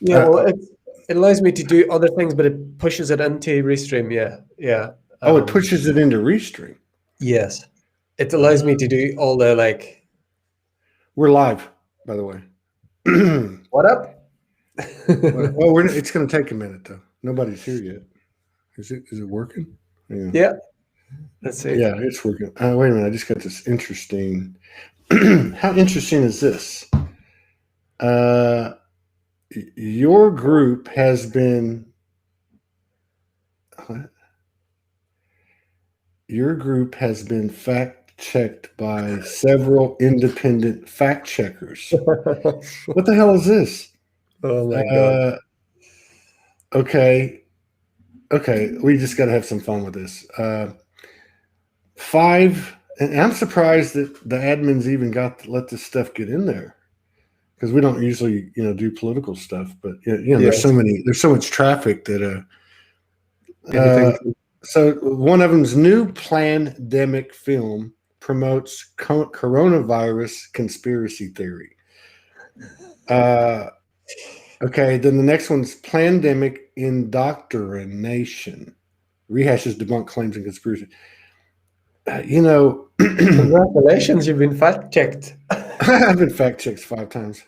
Yeah, well, it allows me to do other things, but it pushes it into Restream. Yeah, yeah. Oh, it pushes it into Restream. Yes, it allows me to do all the like. We're live, by the way. What up? Well, it's going to take a minute though. Nobody's here yet. Is it working? Yeah. Yeah. Let's see. Yeah, it's working. Wait a minute. I just got this interesting. How interesting is this? Your group has been. What? Your group has been fact checked by several independent fact checkers. What the hell is this? Oh my God. Okay. Okay. We just got to have some fun with this. Five, and I'm surprised that the admins even got to let this stuff get in there, because we don't usually, do political stuff. But there's so much traffic that. So one of them's new pandemic film promotes coronavirus conspiracy theory. Okay, then the next one's pandemic indoctrination rehashes debunked claims and conspiracy. Congratulations, you've been fact checked. I've been fact checked 5 times.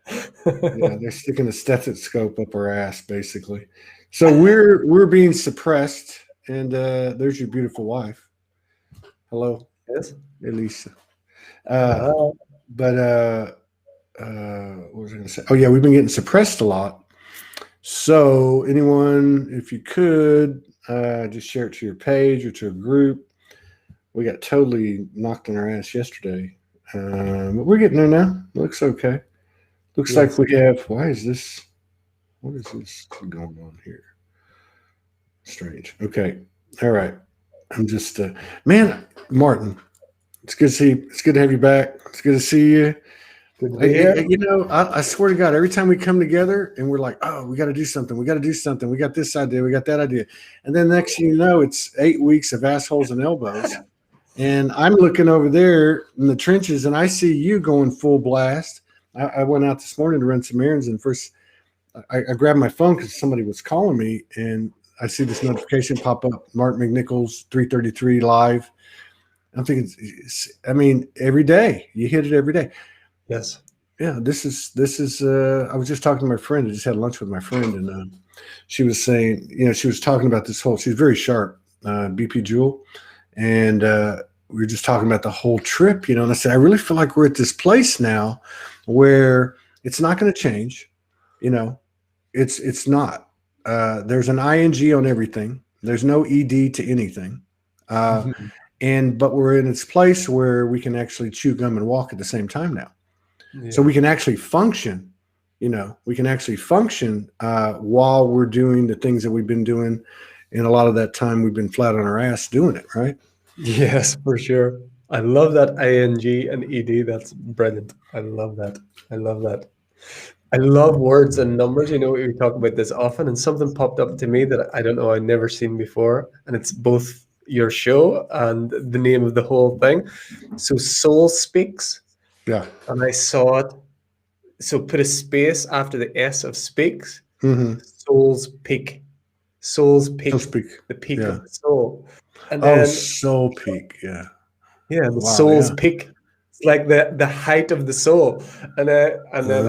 Yeah, they're sticking a stethoscope up our ass, basically. So we're being suppressed, and there's your beautiful wife. Hello, Yes, Elisa. But what was I going to say? Oh yeah, we've been getting suppressed a lot. So anyone, if you could, just share it to your page or to a group. We got totally knocked on our ass yesterday, but we're getting there now. Looks okay. Looks like we have. What is this going on here? Strange. Okay. All right. I'm just, man, Martin. It's good to see you. It's good to have you back. It's good to see you. good to be here. I swear to God, every time we come together and we're like, oh, we got to do something. We got to do something. We got this idea. We got that idea. And then next thing you know, it's 8 weeks of assholes and elbows. And I'm looking over there in the trenches, and I see you going full blast. I went out this morning to run some errands, and first I grabbed my phone because somebody was calling me, and I see this notification pop up, Mark McNicholl's 333 live. I'm thinking, every day. You hit it every day. Yes. Yeah, this is I was just talking to my friend. I just had lunch with my friend, and she was saying, she was talking about this whole, she's very sharp, BP Jewel. And we were just talking about the whole trip, and I said, I really feel like we're at this place now where it's not going to change. It's not. There's an ing on everything. There's no ed to anything. But we're in this place where we can actually chew gum and walk at the same time now. Yeah. So we can actually function, while we're doing the things that we've been doing. And a lot of that time we've been flat on our ass doing it, right? Yes, for sure. I love that ing and ed. That's brilliant. I love that. I love words and numbers. We talk about this often, and something popped up to me that I don't know, I'd never seen before. And it's both your show and the name of the whole thing. So SOULSPEAKS. Yeah. And I saw it. So put a space after the S of speaks. Mm-hmm. Souls peak. The peak of the soul. And then, soul peak, yeah. Yeah, the soul's peak. It's like the height of the soul. And then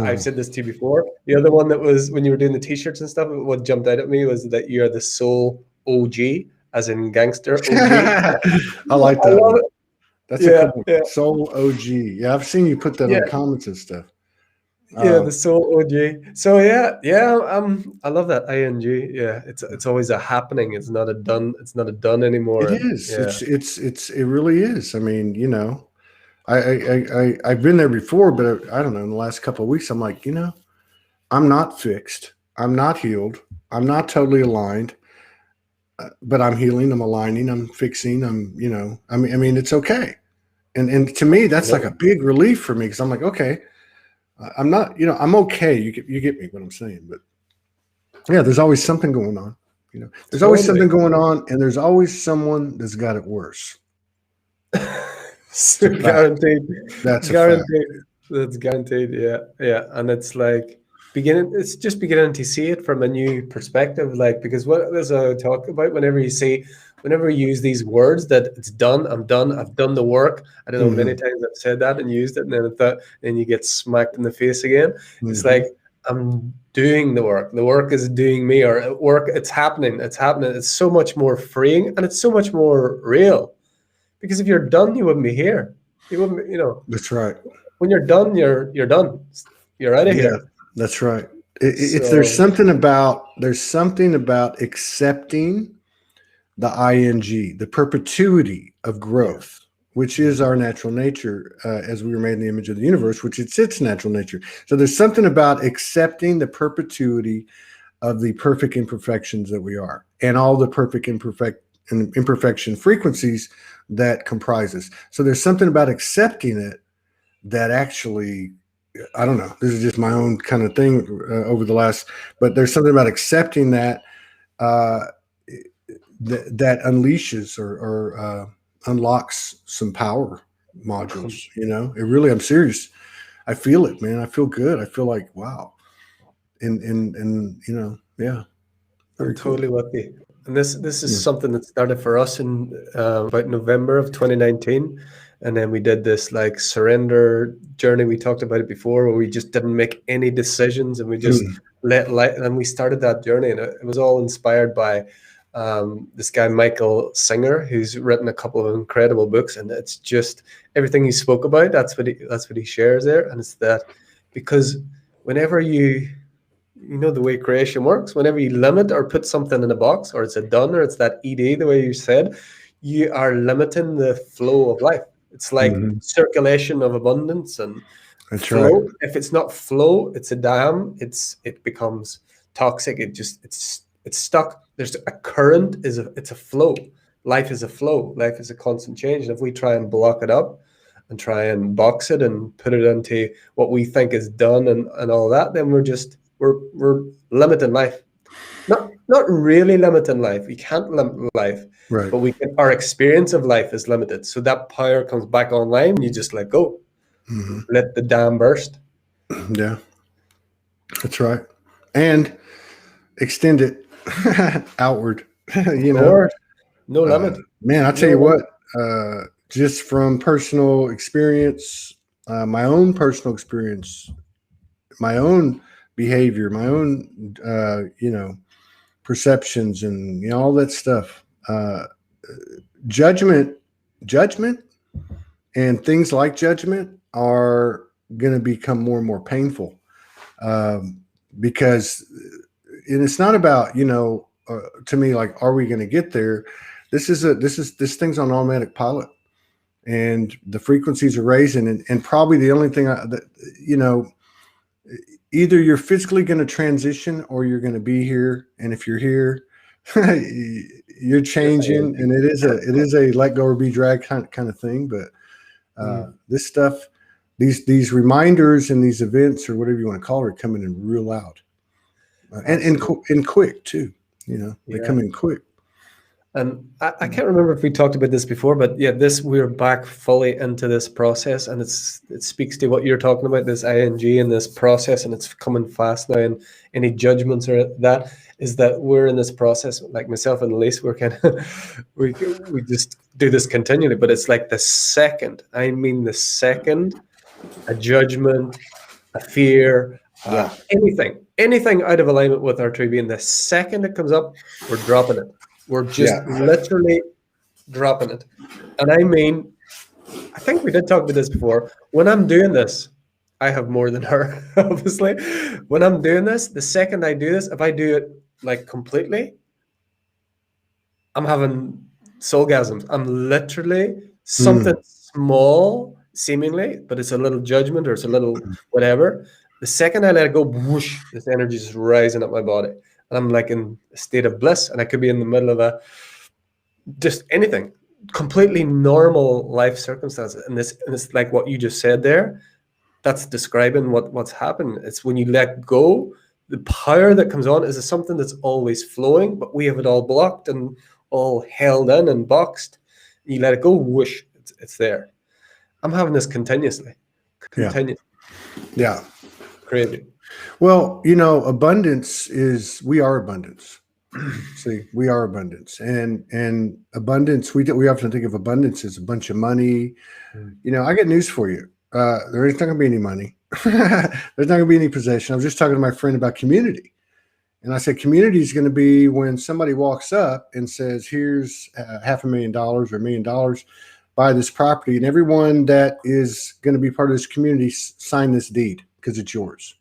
I've said this to you before. The other one that was when you were doing the t-shirts and stuff, what jumped out at me was that you're the soul OG, as in gangster OG. I like that. I love it. That's a cool one. Yeah. Soul OG. Yeah, I've seen you put that on comments and stuff. Yeah, the soul OG. So yeah. I love that ing. Yeah, it's always a happening. It's not a done. It's not a done anymore. It is. Yeah. It really is. I mean, I've been there before, but I don't know. In the last couple of weeks, I'm like, I'm not fixed. I'm not healed. I'm not totally aligned. But I'm healing. I'm aligning. I'm fixing. I mean, it's okay. And to me, that's like a big relief for me, because I'm like, okay. I'm not, I'm okay. You get me what I'm saying, but yeah, there's always something going on. There's always something going on, and there's always someone that's got it worse. Guaranteed. That's guaranteed. That's guaranteed. Yeah, and it's like it's just beginning to see it from a new perspective, like, because what as I talk about, whenever you use these words that it's done, I'm done, I've done the work. I don't know, many Mm-hmm. times I've said that and used it, and then you get smacked in the face again. It's Mm-hmm. like, I'm doing the work. The work is doing me, or at work, it's happening. It's happening. It's so much more freeing, and it's so much more real. Because if you're done, you wouldn't be here. You wouldn't, That's right. when you're done, you're done. You're out of Yeah, here. that's right. It's So there's something about accepting the ing, the perpetuity of yeah, growth, which is our natural nature, as we were made in the image of the universe, which it's its natural nature. So there's something about accepting the perpetuity of the perfect imperfections that we are, and all the perfect imperfection frequencies that comprise us. So there's something about accepting it that actually, I don't know, this is just my own kind of thing over the last, but there's something about accepting that uh, that unleashes or unlocks some power modules. It really, I'm serious. I feel it, man. I feel good. I feel like, wow. And yeah, I'm very cool. totally with you. And this is Yeah. something that started for us in about November of 2019. And then we did this like surrender journey. We talked about it before, where we just didn't make any decisions and we just Mm. let light. And we started that journey, and it was all inspired by this guy, Michael Singer, who's written a couple of incredible books. And it's just everything he spoke about. That's what he shares there. And it's that because whenever you know the way creation works, whenever you limit or put something in a box, or it's a done, or it's that ed, the way you said, you are limiting the flow of life. It's like Hmm. circulation of abundance and That's right. flow. If it's not flow, it's a dam. It becomes toxic. It's stuck. There's a current, it's a flow. Life is a flow. Life is a constant change, and if we try and block it up and try and box it and put it into what we think is done and all that, then we're limiting life. Not really limiting life. We can't limit life, Right. but our experience of life is limited. So that power comes back online, and you just let go, Hmm. let the dam burst. Yeah, that's right. And extend it outward. Of you know, course, no limit, Man, I tell no you limit. what, just from personal experience, my own personal experience, my own behavior, my own, perceptions and, all that stuff, judgment, judgment and things like judgment are going to become more and more painful. Because and it's not about, to me, like, are we going to get there? This thing's on automatic pilot, and the frequencies are raising, and probably the only thing that, either you're physically going to transition or you're going to be here. And if you're here, you're changing, and it is a let go or be dragged kind of thing. But Mm, this stuff, these reminders and these events, or whatever you want to call it, are coming in real loud, absolutely. and quick too. They Yeah. come in quick. And I can't remember if we talked about this before, but yeah, we're back fully into this process, and it speaks to what you're talking about, this ing and this process, and it's coming fast now. And any judgments or that is that we're in this process, like myself and Elise, we're kind of we just do this continually, but it's like the second a judgment, a fear, Yeah, anything out of alignment with our true being, the second it comes up, we're dropping it. We're just yeah. literally dropping it. And I mean, I think we did talk about this before. When I'm doing this, I have more than her, obviously. When I'm doing this, the second I do this, if I do it like completely, I'm having soulgasms. I'm literally something Mm, small, seemingly, but it's a little judgment or it's a little whatever. The second I let it go, whoosh, this energy is rising up my body. And I'm like in a state of bliss. And I could be in the middle of just anything, completely normal life circumstances. And it's like what you just said there. That's describing what's happened. It's when you let go, the power that comes on is something that's always flowing, but we have it all blocked and all held in and boxed. You let it go, whoosh, it's there. I'm having this continuously, yeah, continuous, yeah. crazy. Well, abundance is, we are abundance. See, we are abundance, and abundance. We often think of abundance as a bunch of money. Mm. I got news for you. There is not going to be any money. There's not going to be any possession. I was just talking to my friend about community, and I said community is going to be when somebody walks up and says, "Here's $500,000 or $1,000,000, buy this property," and everyone that is going to be part of this community sign this deed because it's yours.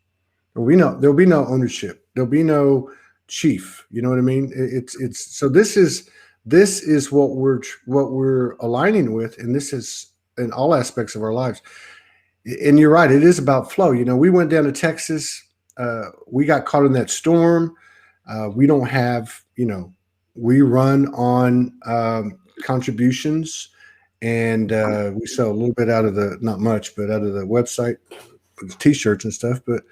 There'll be no ownership. There'll be no chief. You know what I mean? It's so this is what we're aligning with, and this is in all aspects of our lives. And you're right, it is about flow. We went down to Texas. We got caught in that storm. We don't have, we run on contributions, and we sell a little bit out of not much, but out of the website, T-shirts and stuff. But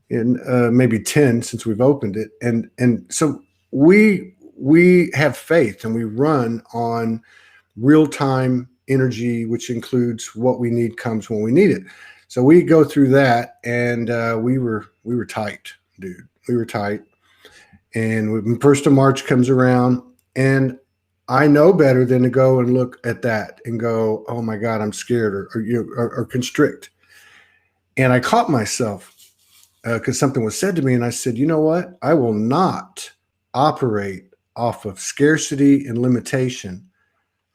in maybe 10 since we've opened it, and so we have faith, and we run on real-time energy, which includes what we need comes when we need it. So we go through that, and we were tight, dude. We were tight, and when 1st of March comes around, and I know better than to go and look at that and go, "Oh my God, I'm scared," or constrict. And I caught myself because something was said to me, and I said, "You know what? I will not operate off of scarcity and limitation.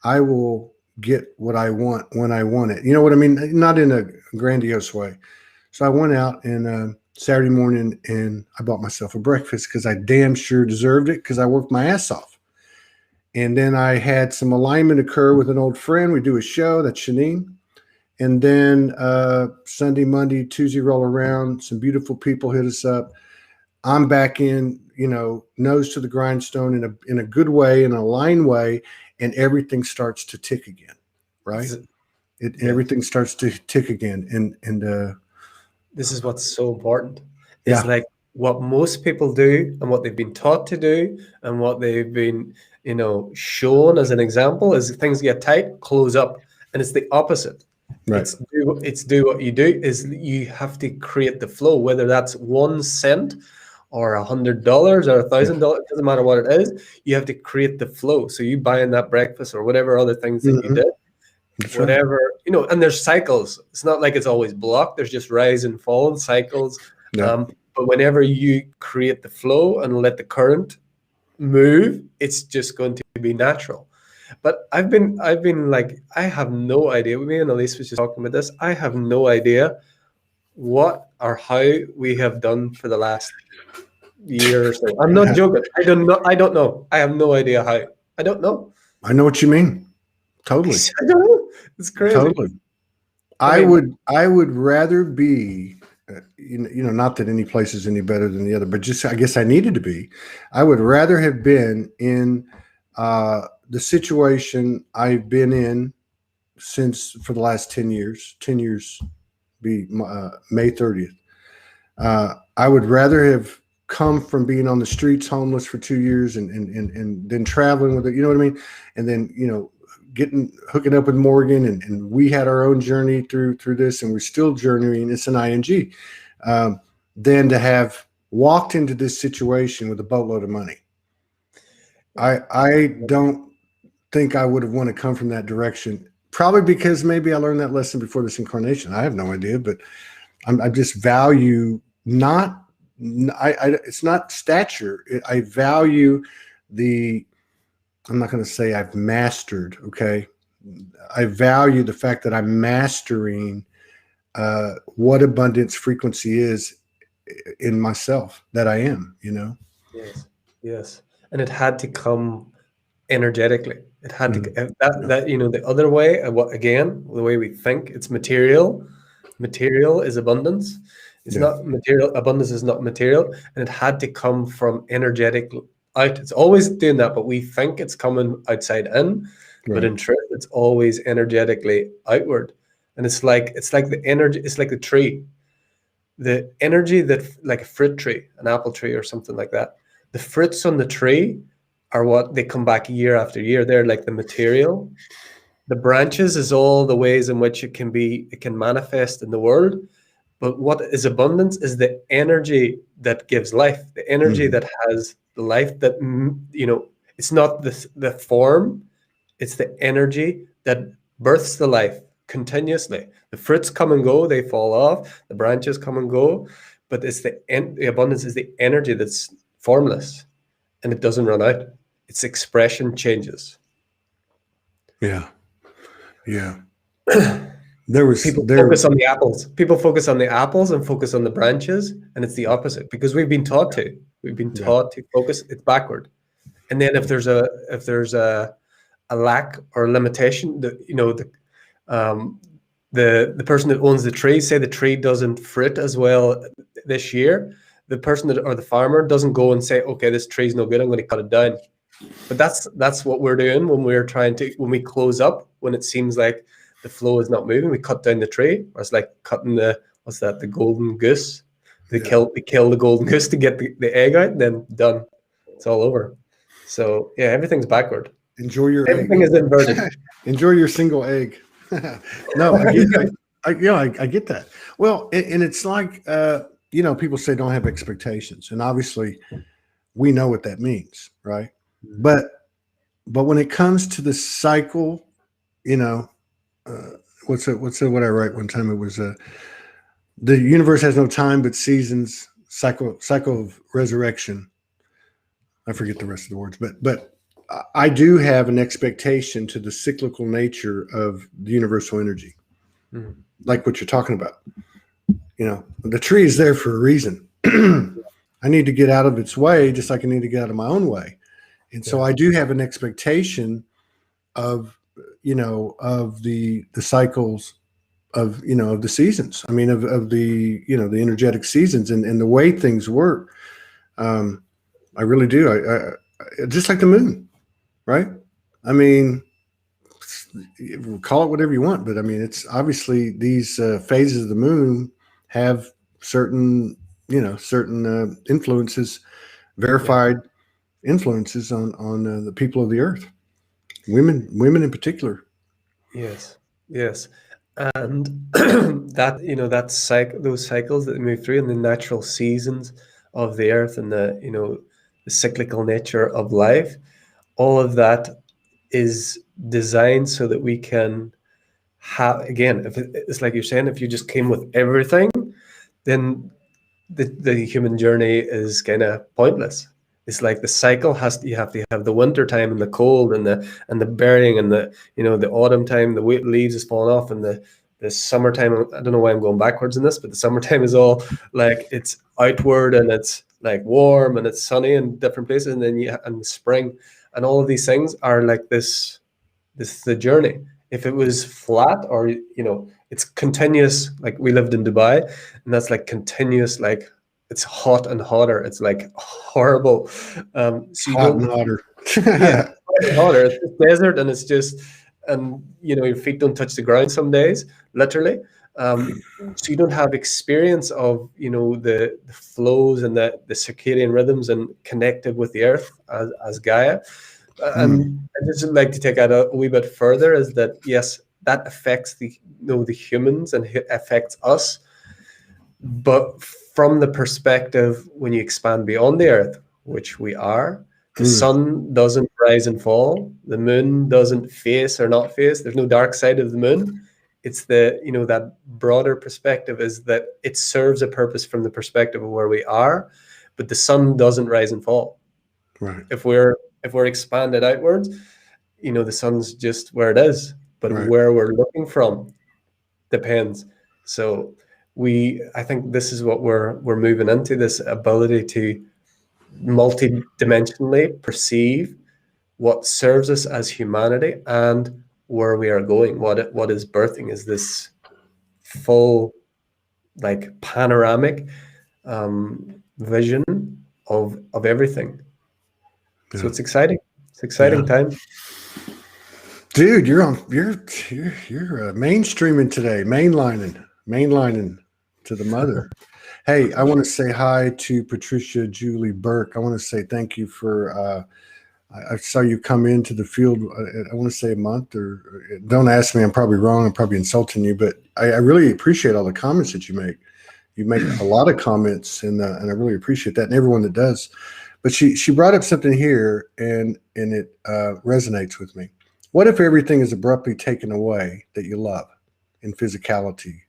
I will get what I want when I want it." You know what I mean? Not in a grandiose way. So I went out and Saturday morning, and I bought myself a breakfast because I damn sure deserved it because I worked my ass off. And then I had some alignment occur with an old friend. We do a show, that's Shanine. And then Sunday, Monday, Tuesday roll around. Some beautiful people hit us up. I'm back in, nose to the grindstone in a good way, in an aligned way, and everything starts to tick again, right? Everything starts to tick again, and This is what's so important. Yeah. Is like what most people do and what they've been taught to do and what they've been, shown as an example is things get tight, close up, and it's the opposite. Right. It's do what you do. Is you have to create the flow, whether that's 1 cent or $100 or $1,000. It doesn't matter what it is. You have to create the flow. So you buying that breakfast or whatever other things that you did, That's whatever, and there's cycles. It's not like it's always blocked. There's just rise and fall and cycles. Yeah. But whenever you create the flow and let the current move, it's just going to be natural. But I've been like, I have no idea. Me and Elise was just talking about this. I have no idea what or how we have done for the last year or so. I'm not joking. I don't know. I have no idea how. I don't know. I know what you mean. Totally. I don't know. It's crazy. Totally. I would rather be, not that any place is any better than the other, but just I guess I needed to be. I would rather have been in the situation I've been in for the last 10 years. 10 years be May 30th. I would rather have come from being on the streets homeless for 2 years and then traveling with it, you know what I mean? And then, hooking up with Morgan, and we had our own journey through this, and we're still journeying. It's an ING. Than to have walked into this situation with a boatload of money. I don't think I would have wanted to come from that direction. Probably because maybe I learned that lesson before this incarnation. I have no idea, but I just value it's not stature. I value I'm not going to say I've mastered. Okay. I value the fact that I'm mastering what abundance frequency is in myself, that I am, Yes. And it had to come energetically. It had to the other way. The way we think, it's material. Material is abundance. It's not material. Abundance is not material, and it had to come from energetic out. It's always doing that, but we think it's coming outside in. Right. But in truth, it's always energetically outward. And it's like the energy. It's like the tree. The energy that, like a fruit tree, an apple tree or something like that, the fruits on the tree are what they come back year after year. They're like the material. The branches is all the ways in which it can manifest in the world. But what is abundance is the energy that gives life, the energy Mhm. that has the life that, it's not the form, it's the energy that births the life continuously. The fruits come and go, they fall off, the branches come and go, but it's the abundance is the energy that's formless and it doesn't run out. Its expression changes. Yeah. Yeah. There was People there. focus on the apples. People focus on the apples and focus on the branches, and it's the opposite because we've been taught to. We've been Yeah. taught to focus. It's backward. And then if there's a lack or limitation, the person that owns the tree, say the tree doesn't fruit as well this year, the person or the farmer doesn't go and say, okay, this tree's no good, I'm going to cut it down. But that's what we're doing when when we close up, when it seems like the flow is not moving, we cut down the tree. Or it's like cutting the golden goose. They kill the golden goose to get the egg out, and then done. It's all over. So yeah, everything's backward. Enjoy your Everything egg. is inverted. Enjoy your single egg. No, I get that. Well, and it's like, people say don't have expectations, and obviously we know what that means, right? But when it comes to the cycle, what I write one time? It was the universe has no time but seasons. Cycle of resurrection. I forget the rest of the words, but I do have an expectation to the cyclical nature of the universal energy, like what you're talking about. The tree is there for a reason. I need to get out of its way, just like I need to get out of my own way. And so I do have an expectation of, of the cycles of, of the seasons. I mean, of the, the energetic seasons and the way things work. I really do. I just like the moon, right? I mean, call it whatever you want, but I mean, it's obviously these phases of the moon have certain influences, verified influences on the people of the earth, women in particular. Yes, yes. And those cycles that move through and the natural seasons of the earth and the cyclical nature of life, all of that is designed so that we can have, again, it's like you're saying, if you just came with everything, then the human journey is kind of pointless. It's like the cycle you have to have the winter time and the cold and the burying and the autumn time, the leaves is falling off, and the summertime. I don't know why I'm going backwards in this, but the summertime is all like it's outward and it's like warm and it's sunny in different places, and then and the spring and all of these things are like this is the journey. If it was flat or it's continuous, like we lived in Dubai, and that's like continuous, like it's hot and hotter. It's like horrible. So you Hot don't, and hotter. yeah, hot and hotter. It's just desert, and it's just, and your feet don't touch the ground some days, literally. So you don't have experience of the flows and the circadian rhythms and connected with the earth as Gaia. And I just would like to take that a wee bit further, is that yes, that affects the humans and affects us, but from the perspective when you expand beyond the earth, which we are, the sun doesn't rise and fall, the moon doesn't face or not face, there's no dark side of the moon. It's that broader perspective, is that it serves a purpose from the perspective of where we are, but the sun doesn't rise and fall. Right. If we're expanded outwards, the sun's just where it is, but where we're looking from depends. So I think this is what we're moving into, this ability to multi-dimensionally perceive what serves us as humanity and where we are going. What is birthing is this full, like, panoramic vision of everything. So it's exciting. It's exciting time. Dude, you're mainstreaming today, mainlining to the mother. Hey, I want to say hi to Patricia Julie Burke. I want to say thank you for I saw you come into the field, I want to say a month, or don't ask me, I'm probably wrong, I'm probably insulting you, but I really appreciate all the comments that you make. You make a lot of comments, and I really appreciate that, and everyone that does. But she brought up something here, and it resonates with me. What if everything is abruptly taken away that you love in physicality?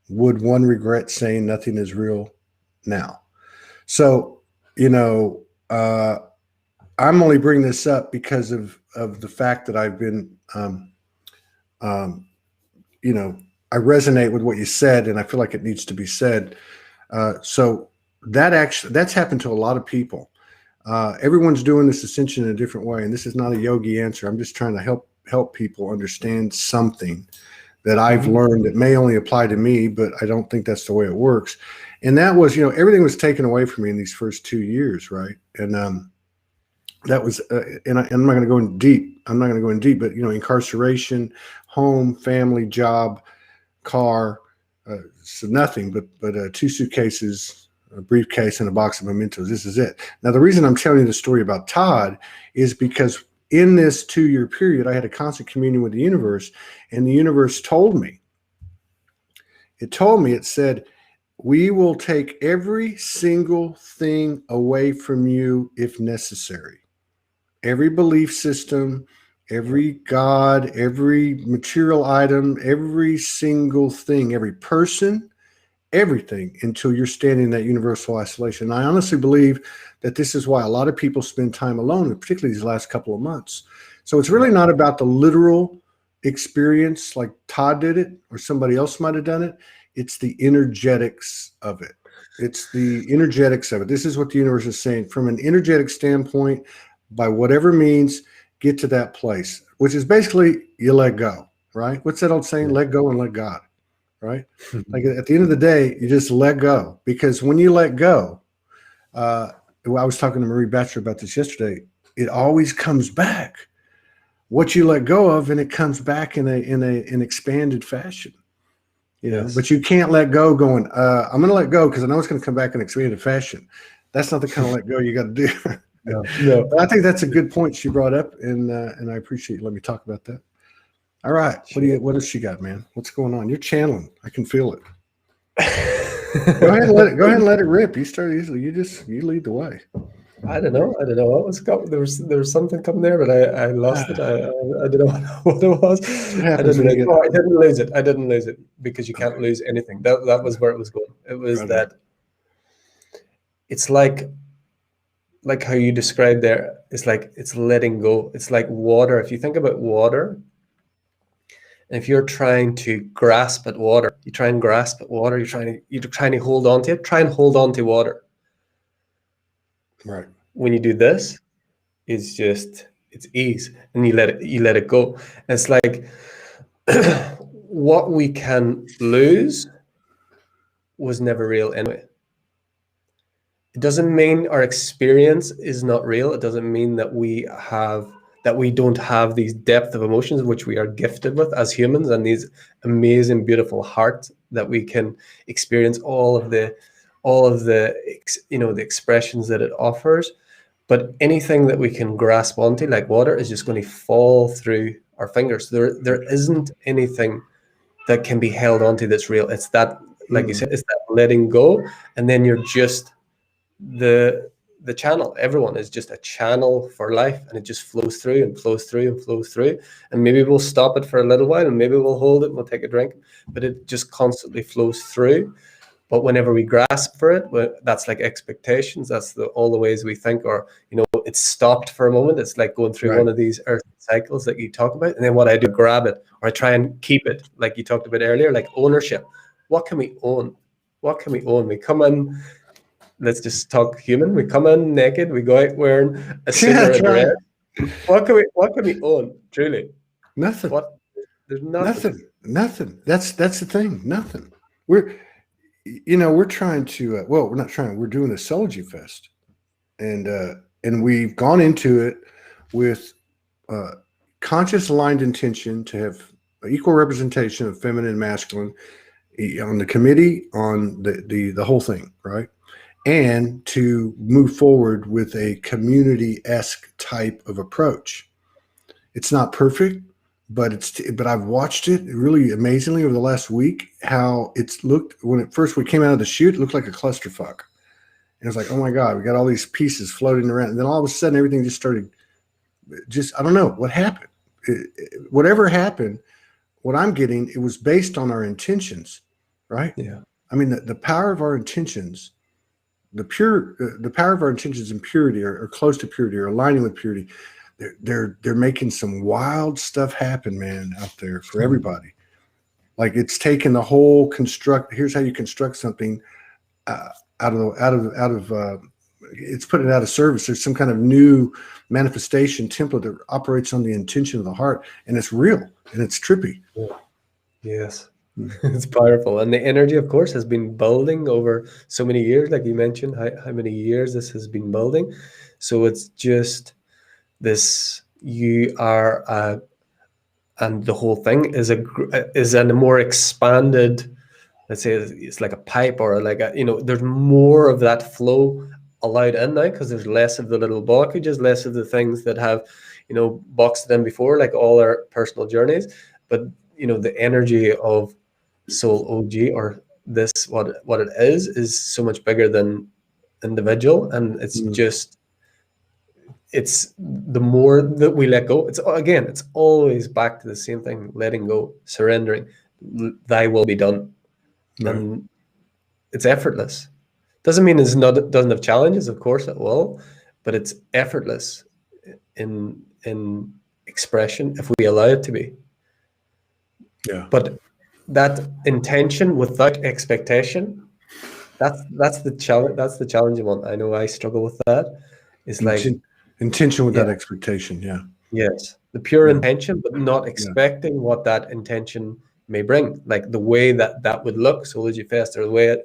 Would one regret saying nothing is real now? So, I'm only bringing this up because of the fact that I've been, I resonate with what you said, and I feel like it needs to be said. So that's happened to a lot of people. Everyone's doing this ascension in a different way, and this is not a yogi answer. I'm just trying to help people understand something that I've learned that may only apply to me, but I don't think that's the way it works. And that was, everything was taken away from me in these first 2 years, right? And that was, and I'm not going to go in deep. I'm not going to go in deep, but incarceration, home, family, job, car, so nothing but 2 suitcases, a briefcase, and a box of mementos. This is it. Now, the reason I'm telling you the story about Todd is because in this 2-year period, I had a constant communion with the universe, and the universe told me, it said, we will take every single thing away from you if necessary. Every belief system, every God, every material item, every single thing, every person, everything, until you're standing in that universal isolation. And I honestly believe that this is why a lot of people spend time alone, and particularly these last couple of months. So it's really not about the literal experience like Todd did it or somebody else might have done it. It's the energetics of it. It's the energetics of it. This is what the universe is saying from an energetic standpoint. By whatever means, get to that place, which is basically you let go, right? What's that old saying? Let go and let God, right? Like at the end of the day, you just let go, because when you let go, I was talking to Marie Batcher about this yesterday. It always comes back. What you let go of, and it comes back in an expanded fashion. Yes. But you can't let go going, I'm going to let go because I know it's going to come back in expanded fashion. That's not the kind of let go you got to do. No. But I think that's a good point she brought up, and I appreciate you letting me talk about that. All right, what does she got, man? What's going on? You're channeling. I can feel it. Go ahead and let it rip. You start easily. You lead the way. I don't know what was coming. There was something coming there, but I lost it. I don't know what it was. I didn't lose it. I didn't lose it because you can't lose anything. That was where it was going. It was that it's like how you described there. It's like it's letting go. It's like water. If you think about water, and if you're trying to grasp at water, you try and grasp at water. You're trying to hold on to it. Try and hold on to water. Right. When you do this, it's ease, and you let it go. And it's like what we can lose was never real anyway. It doesn't mean our experience is not real. It doesn't mean that we don't have these depth of emotions which we are gifted with as humans, and these amazing, beautiful hearts that we can experience all of the the expressions that it offers. But anything that we can grasp onto, like water, is just going to fall through our fingers. There isn't anything that can be held onto that's real. It's that, like you said, it's that letting go, and then you're just the channel. Everyone is just a channel for life, and it just flows through and flows through and flows through. And maybe we'll stop it for a little while, and maybe we'll hold it and we'll take a drink, but it just constantly flows through. But whenever we grasp for it, that's like expectations. That's all the ways we think, or it's stopped for a moment. It's like going through one of these earth cycles that you talk about. And then what I do, grab it, or I try and keep it, like you talked about earlier, like ownership. What can we own? What can we own? We come in. Let's just talk human. We come in naked. We go out wearing a suit or a dress. What can we own? Truly, nothing. There's nothing. Nothing. That's the thing. Nothing. We're trying to. We're not trying. We're doing a Soulogy Fest, and we've gone into it with conscious aligned intention to have equal representation of feminine and masculine on the committee, on the whole thing, right? And to move forward with a community-esque type of approach. It's not perfect, but I've watched it really amazingly over the last week, how it's looked when it first we came out of the chute, it looked like a clusterfuck. And it was like, oh my God, we got all these pieces floating around. And then all of a sudden everything just started, I don't know what happened. Whatever happened, what I'm getting, it was based on our intentions, right? Yeah. I mean, the power of our intentions, the power of our intentions and purity, or close to purity, or aligning with purity. They're making some wild stuff happen, man, out there for everybody. Like it's taken the whole construct. Here's how you construct something out of it's putting it out of service. There's some kind of new manifestation template that operates on the intention of the heart, and it's real and it's trippy. Yes. It's powerful. And the energy, of course, has been building over so many years, like you mentioned, how many years this has been building. So it's just this, you are, and the whole thing is a more expanded, let's say it's like a pipe, or like a, there's more of that flow allowed in now, because there's less of the little blockages, less of the things that have, boxed in before, like all our personal journeys. But, the energy of Soul OG, or this, what it is so much bigger than individual. And it's just, it's the more that we let go, it's always back to the same thing: letting go, surrendering. Thy will be done. Right. And it's effortless. Doesn't mean it doesn't have challenges, of course it will, but it's effortless in expression if we allow it to be. Yeah. But that intention without expectation, that's the challenge. That's the challenging one. I know I struggle with that. It's like intention without expectation. Yeah. Yes, the pure intention, but not expecting what that intention may bring, like the way that would look, Soulogy Fest, or the way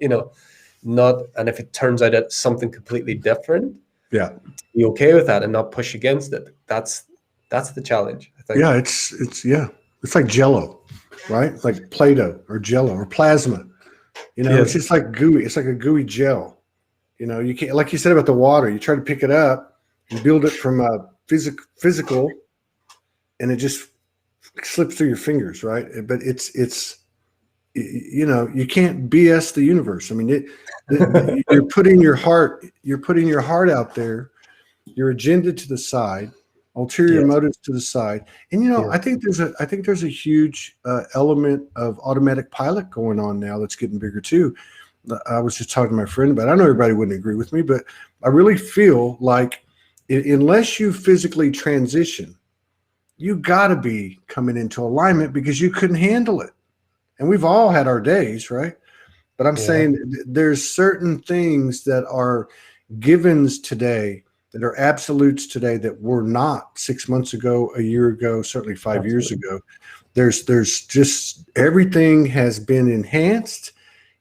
not. And if it turns out it's something completely different, be okay with that and not push against it. That's the challenge, I think. Yeah, it's like Jello, right? It's like Play-Doh or Jello or plasma. It's just like gooey. It's like a gooey gel. You can't, like you said about the water, you try to pick it up and build it from a physical, and it just slips through your fingers, right? But it's you can't BS the universe. I mean, you're putting your heart out there, your agenda to the side, ulterior motives to the side, and I think there's a huge element of automatic pilot going on now that's getting bigger too. I was just talking to my friend about it. I know everybody wouldn't agree with me, but I really feel like unless you physically transition, you got to be coming into alignment, because you couldn't handle it. And we've all had our days, right? But I'm saying there's certain things that are givens today, that are absolutes today, that were not 6 months ago, a year ago, certainly 5 years ago. There's just, everything has been enhanced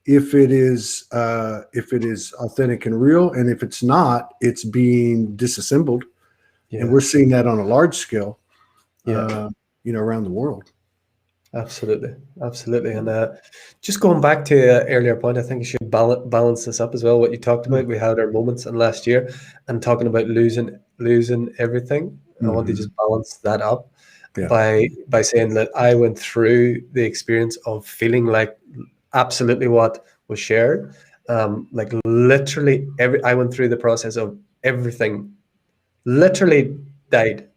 if it is authentic and real, and if it's not, it's being disassembled. And we're seeing that on a large scale, around the world. Absolutely. And just going back to an earlier point, I think you should balance this up as well. What you talked about, we had our moments in last year, and talking about losing everything. I want to just balance that up by saying that I went through the experience of feeling like absolutely what was shared. Like literally I went through the process of everything literally died.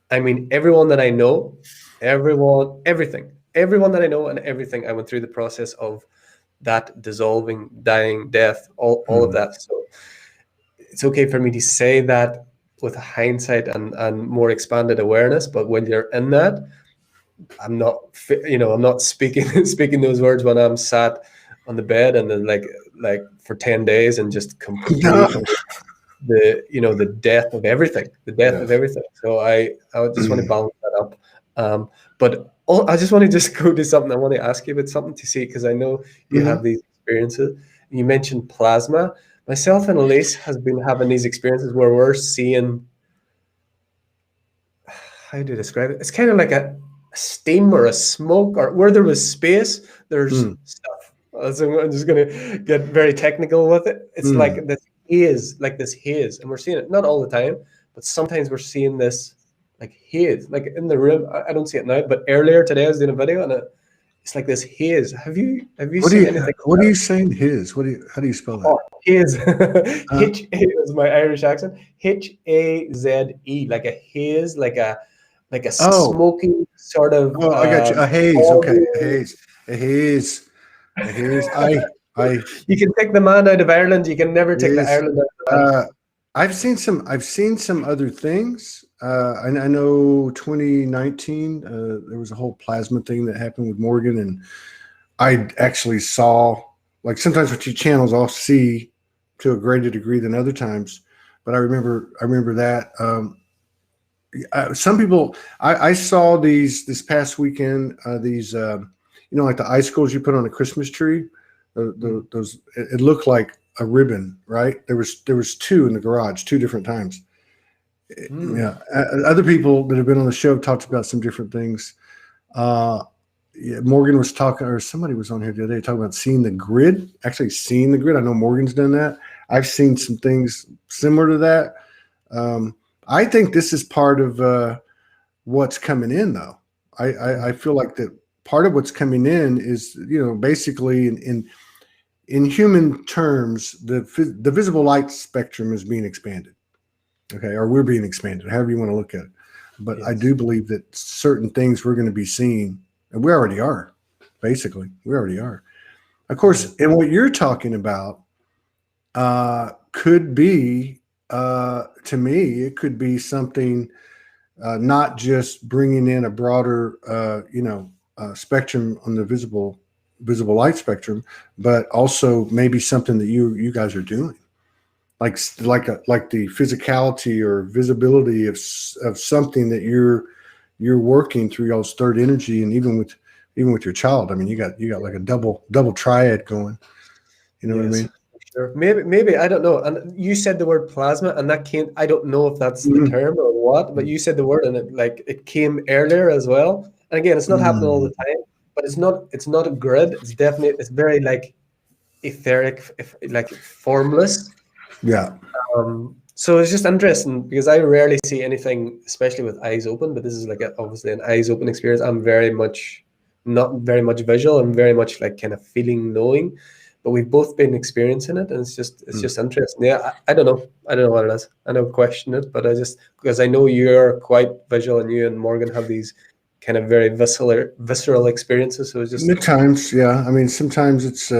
I mean, everyone that I know, everyone that I know, and everything, I went through the process of that dissolving, dying, death, all of that. So it's okay for me to say that with hindsight and more expanded awareness, but when you're in that, I'm not speaking those words when I'm sat on the bed and then like for 10 days and just complete the death of everything, So I just want to balance that up. But I just want to go to something. I want to ask you about something to see, because I know you have these experiences. You mentioned plasma. Myself and Elise has been having these experiences where we're seeing, how do you describe it? It's kind of like a steam or a smoke, or where there was space, there's stuff. So I'm just going to get very technical with it. It's like this haze, and we're seeing it not all the time, but sometimes we're seeing this like haze, like in the room. I don't see it now, but earlier today I was doing a video and it's like this haze. Have you What do seen you anything? what are you saying? His? How do you spell that? Oh, haze. Uh, H-A is my Irish accent. Haze, like a haze, like a oh, smoky sort of oh, I got you. A haze. Okay, a foggy. haze. A haze. A haze. I You can take the man out of Ireland. You can never take the haze. Ireland out of the man. Uh, I've seen some other things. I know 2019, there was a whole plasma thing that happened with Morgan, and I actually saw, like, sometimes with your channels, I'll see to a greater degree than other times. But I remember that. Some people, I saw these this past weekend. These, like the icicles you put on a Christmas tree. Those, it looked like a ribbon, right? There was two in the garage, two different times. Mm. Yeah, other people that have been on the show have talked about some different things. Yeah, Morgan was talking, or somebody was on here the other day talking about seeing the grid. Actually, seeing the grid. I know Morgan's done that. I've seen some things similar to that. I think this is part of what's coming in, though. I feel like that part of what's coming in is, basically in human terms, the visible light spectrum is being expanded. Okay, or we're being expanded, however you want to look at it. But I Yes. do believe that certain things we're going to be seeing, and we already are. Basically, we already are. Of Mm. course, and what you're talking about could be, to me, it could be something, not just bringing in a broader, spectrum on the visible light spectrum, but also maybe something that you guys are doing, like the physicality or visibility of something that you're working through y'all's third energy, and even with your child. I mean, you got like a double triad going. You know what I Yes. mean? Sure. Maybe I don't know. And you said the word plasma, and that came. I don't know if that's the Mhm. term or what, but you said the word, and it came earlier as well. And again, it's not happening all the Mm. time, but it's not a grid. It's very like etheric, if, like formless. Yeah. So it's just interesting because I rarely see anything, especially with eyes open. But this is like obviously an eyes open experience. I'm very much not very much visual. I'm very much like kind of feeling, knowing. But we've both been experiencing it, and it's Mm. just interesting. Yeah, I don't know. I don't know what it is. I don't question it, but I just because I know you're quite visual, and you and Morgan have these kind of very visceral experiences. So it's just At times, yeah. I mean, sometimes it's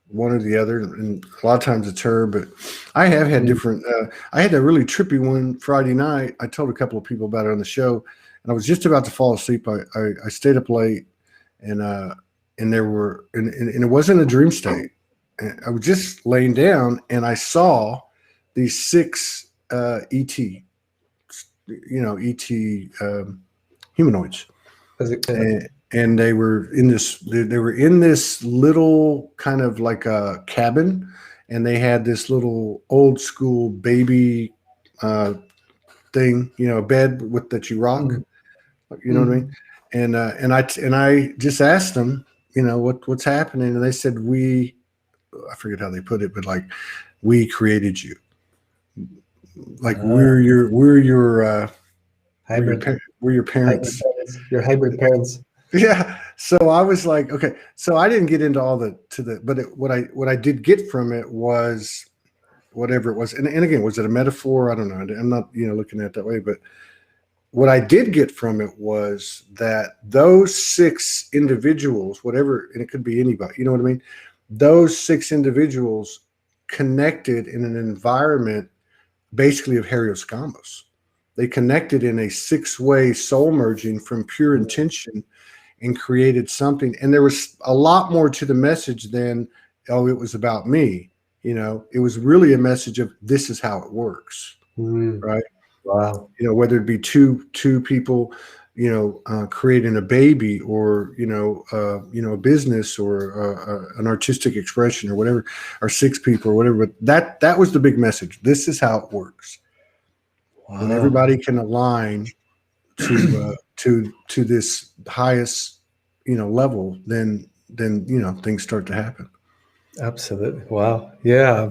one or the other, and a lot of times it's her. But I have had mm, different. I had a really trippy one Friday night. I told a couple of people about it on the show, and I was just about to fall asleep. I stayed up late, and there were and it wasn't a dream state. And I was just laying down, and I saw these six ET, ET humanoids, and they were in this little kind of like a cabin, and they had this little old school baby uh, thing, a bed with that you rock. mm, You know what I mean? mm. And I just asked them, what's happening, and they said, I forget how they put it, but like, we created you, like Ah, hybrid, we're your hybrid parents. parents. Your hybrid parents. Yeah. So I was like, okay. So I didn't get into all but what I did get from it was whatever it was. And again, was it a metaphor? I don't know. I'm not, looking at it that way, but what I did get from it was that those six individuals, whatever, and it could be anybody, you know what I mean? Those six individuals connected in an environment basically of Helioscombos. They connected in a six-way soul merging from pure Mm, intention and created something. And there was a lot more to the message than, oh, it was about me. It was really a message of, this is how it works, mm. right? Wow. Whether it be two people, creating a baby, or a business, or an artistic expression, or whatever, or six people, or whatever. But that was the big message. This is how it works. When Wow. everybody can align to this highest level, then things start to happen. Absolutely. Wow. Yeah.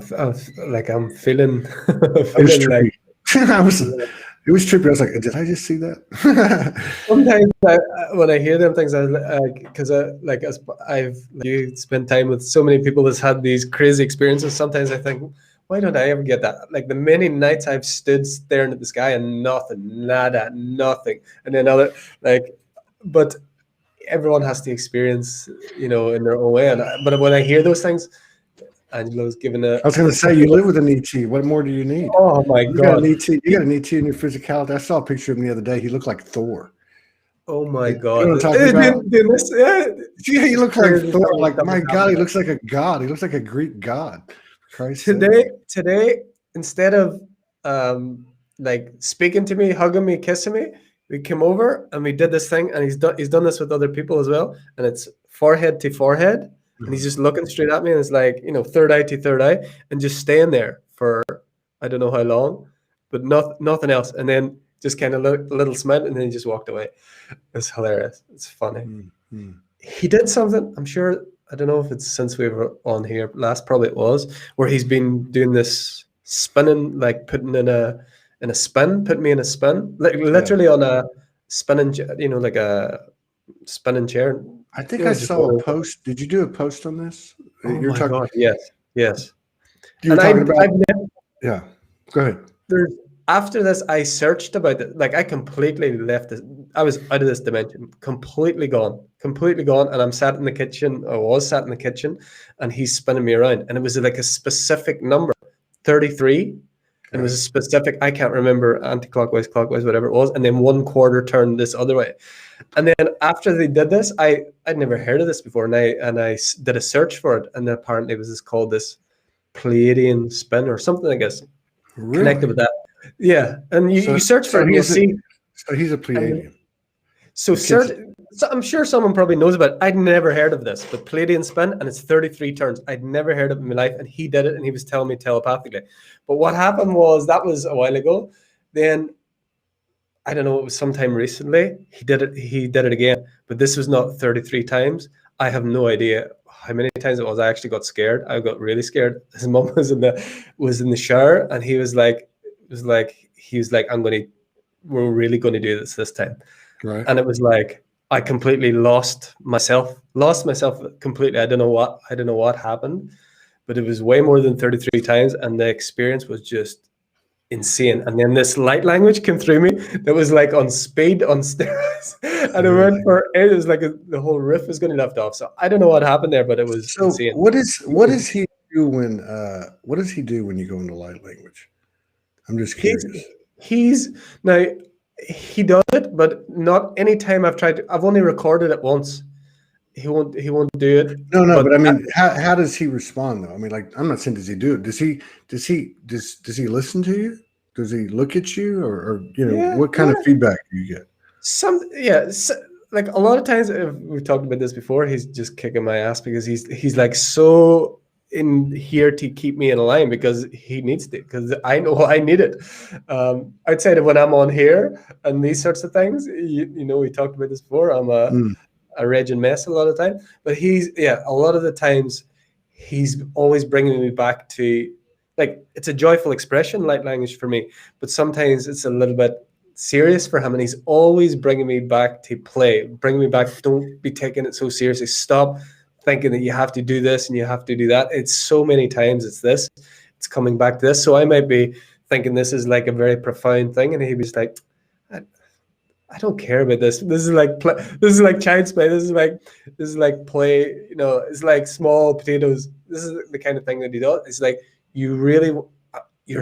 Like I'm feeling, I was feeling like, trippy. I was yeah. It was trippy. I was like, did I just see that? Sometimes when I hear them things, I because like as I've like, you spend time with so many people that's had these crazy experiences. Sometimes I think, why don't I ever get that? Like the many nights I've stood staring at the sky and nothing, nada, nothing, and then other like, but everyone has to experience, you know, in their own way. And but when I hear those things, Angelo's given I was going to say, you live with an ET. What more do you need? oh my You got an god, ET. You got an ET in your physicality. I saw a picture of him the other day. He looked like Thor. oh my You god, know what I'm talking about? yeah, Yeah, he looks like crazy Thor. stuff Like, is my God, happening. he looks like a god. He looks like a Greek god. For Christ's sake. Today, instead of like speaking to me, hugging me, kissing me, we came over and we did this thing, and he's done this with other people as well, and it's forehead to forehead, and he's just looking straight at me, and it's like, you know, third eye to third eye, and just staying there for I don't know how long, but nothing else, and then just kind of look a little smile, and then he just walked away. It's hilarious. It's funny. Mm-hmm. He did something, I'm sure, I don't know if it's since we were on here last, probably it was, where he's been doing this spinning, like putting in a spin, putting me in a spin, like literally on a spinning, you know, like a spinning chair. I think You know, I just saw a going, post. Did you do a post on this? oh You're my talking. god, yes, yes. You were And talking about. I've never, Yeah. Go ahead. there's after this, I searched about it. Like I completely left this. I was out of this dimension, completely gone, and I'm sat in the kitchen. I was sat in the kitchen, and he's spinning me around, and it was like a specific number, 33, and it was a specific. I can't remember anti-clockwise, clockwise, whatever it was, and then one quarter turned this other way, and then after they did this, I'd never heard of this before, and I did a search for it, and apparently it was called this Pleiadian spin or something, I guess, connected Really? with that. Yeah, and you search for So it and you'll see. so he's a And Pleiadian. so, so I'm sure someone probably knows about it. I'd never heard of this, but Palladian spin, and it's 33 turns. I'd never heard of it in my life, and he did it, and he was telling me telepathically. But what happened was, that was a while ago. Then I don't know, it was sometime recently. He did it again, but this was not 33 times. I have no idea how many times it was. I actually got scared. I got really scared. His mom was in the shower, and he was like, we're really going to do this time. Right. And it was like, I completely lost myself completely. I don't know what happened, but it was way more than 33 times, and the experience was just insane. And then this light language came through me that was like on speed, on steroids, and it went for it was like the whole riff was going to lift off. So I don't know what happened there, but it was So insane. what does he do when you go into light language? I'm just curious. He's now he does it, but not any time I've tried to. I've only recorded it once. He won't do it. No, but I mean, how does he respond though? I mean, like, I'm not saying does he do it. Does he listen to you? Does he look at you, or you know, what kind of feedback do you get? Like a lot of times, we've talked about this before, he's just kicking my ass because he's like so in here to keep me in line, because he needs to, because I know I need it. Outside of when I'm on here and these sorts of things, you know, we talked about this before. I'm a raging mess a lot of the time, but a lot of the times he's always bringing me back to, like, it's a joyful expression, light language for me, but sometimes it's a little bit serious for him, and he's always bringing me back to play, bringing me back. Don't be taking it so seriously. Stop thinking that you have to do this and you have to do that. It's so many times it's coming back to this. So I might be thinking this is like a very profound thing, and he'd be like, I don't care about this. This is like child's play. This is like play. You know, it's like small potatoes. This is the kind of thing that he does. It's like, you're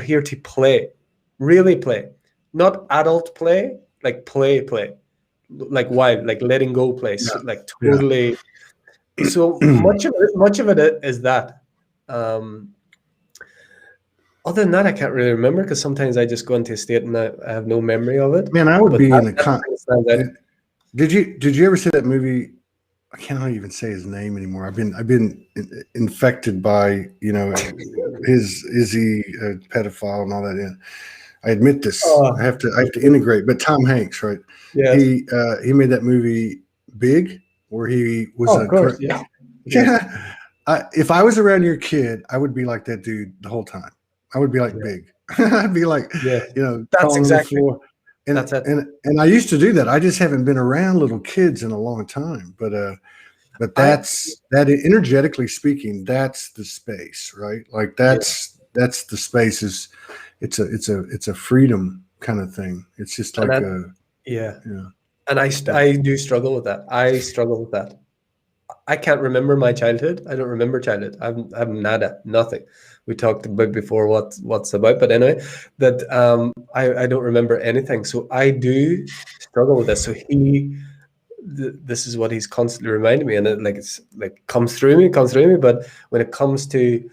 here to play, really play, not adult play, like play, like wild, like letting go play, like totally. So much of it is that. Other than that, I can't really remember, because sometimes I just go into a state and I have no memory of it. Man, I would be in the Did you ever see that movie? I can't even say his name anymore. I've been infected by, you know, is he a pedophile and all that. Yeah. I admit this. I have to integrate. But Tom Hanks, right? Yeah. He made that movie Big, where he was if I was around your kid, I would be like that dude the whole time. I would be like Big. I'd be like, you know, that's exactly. That's it. And I used to do that. I just haven't been around little kids in a long time. But I that's that energetically speaking, that's the space, right? Like Yeah, that's the space is it's a freedom kind of thing. It's just and like that a yeah, yeah. and I do struggle with that. I struggle with that. I can't remember my childhood. I don't remember childhood. I've nada, nothing. We talked about before what's about, but anyway, that I don't remember anything. So I do struggle with this. So this is what he's constantly reminding me, and it's like comes through me. But when it comes to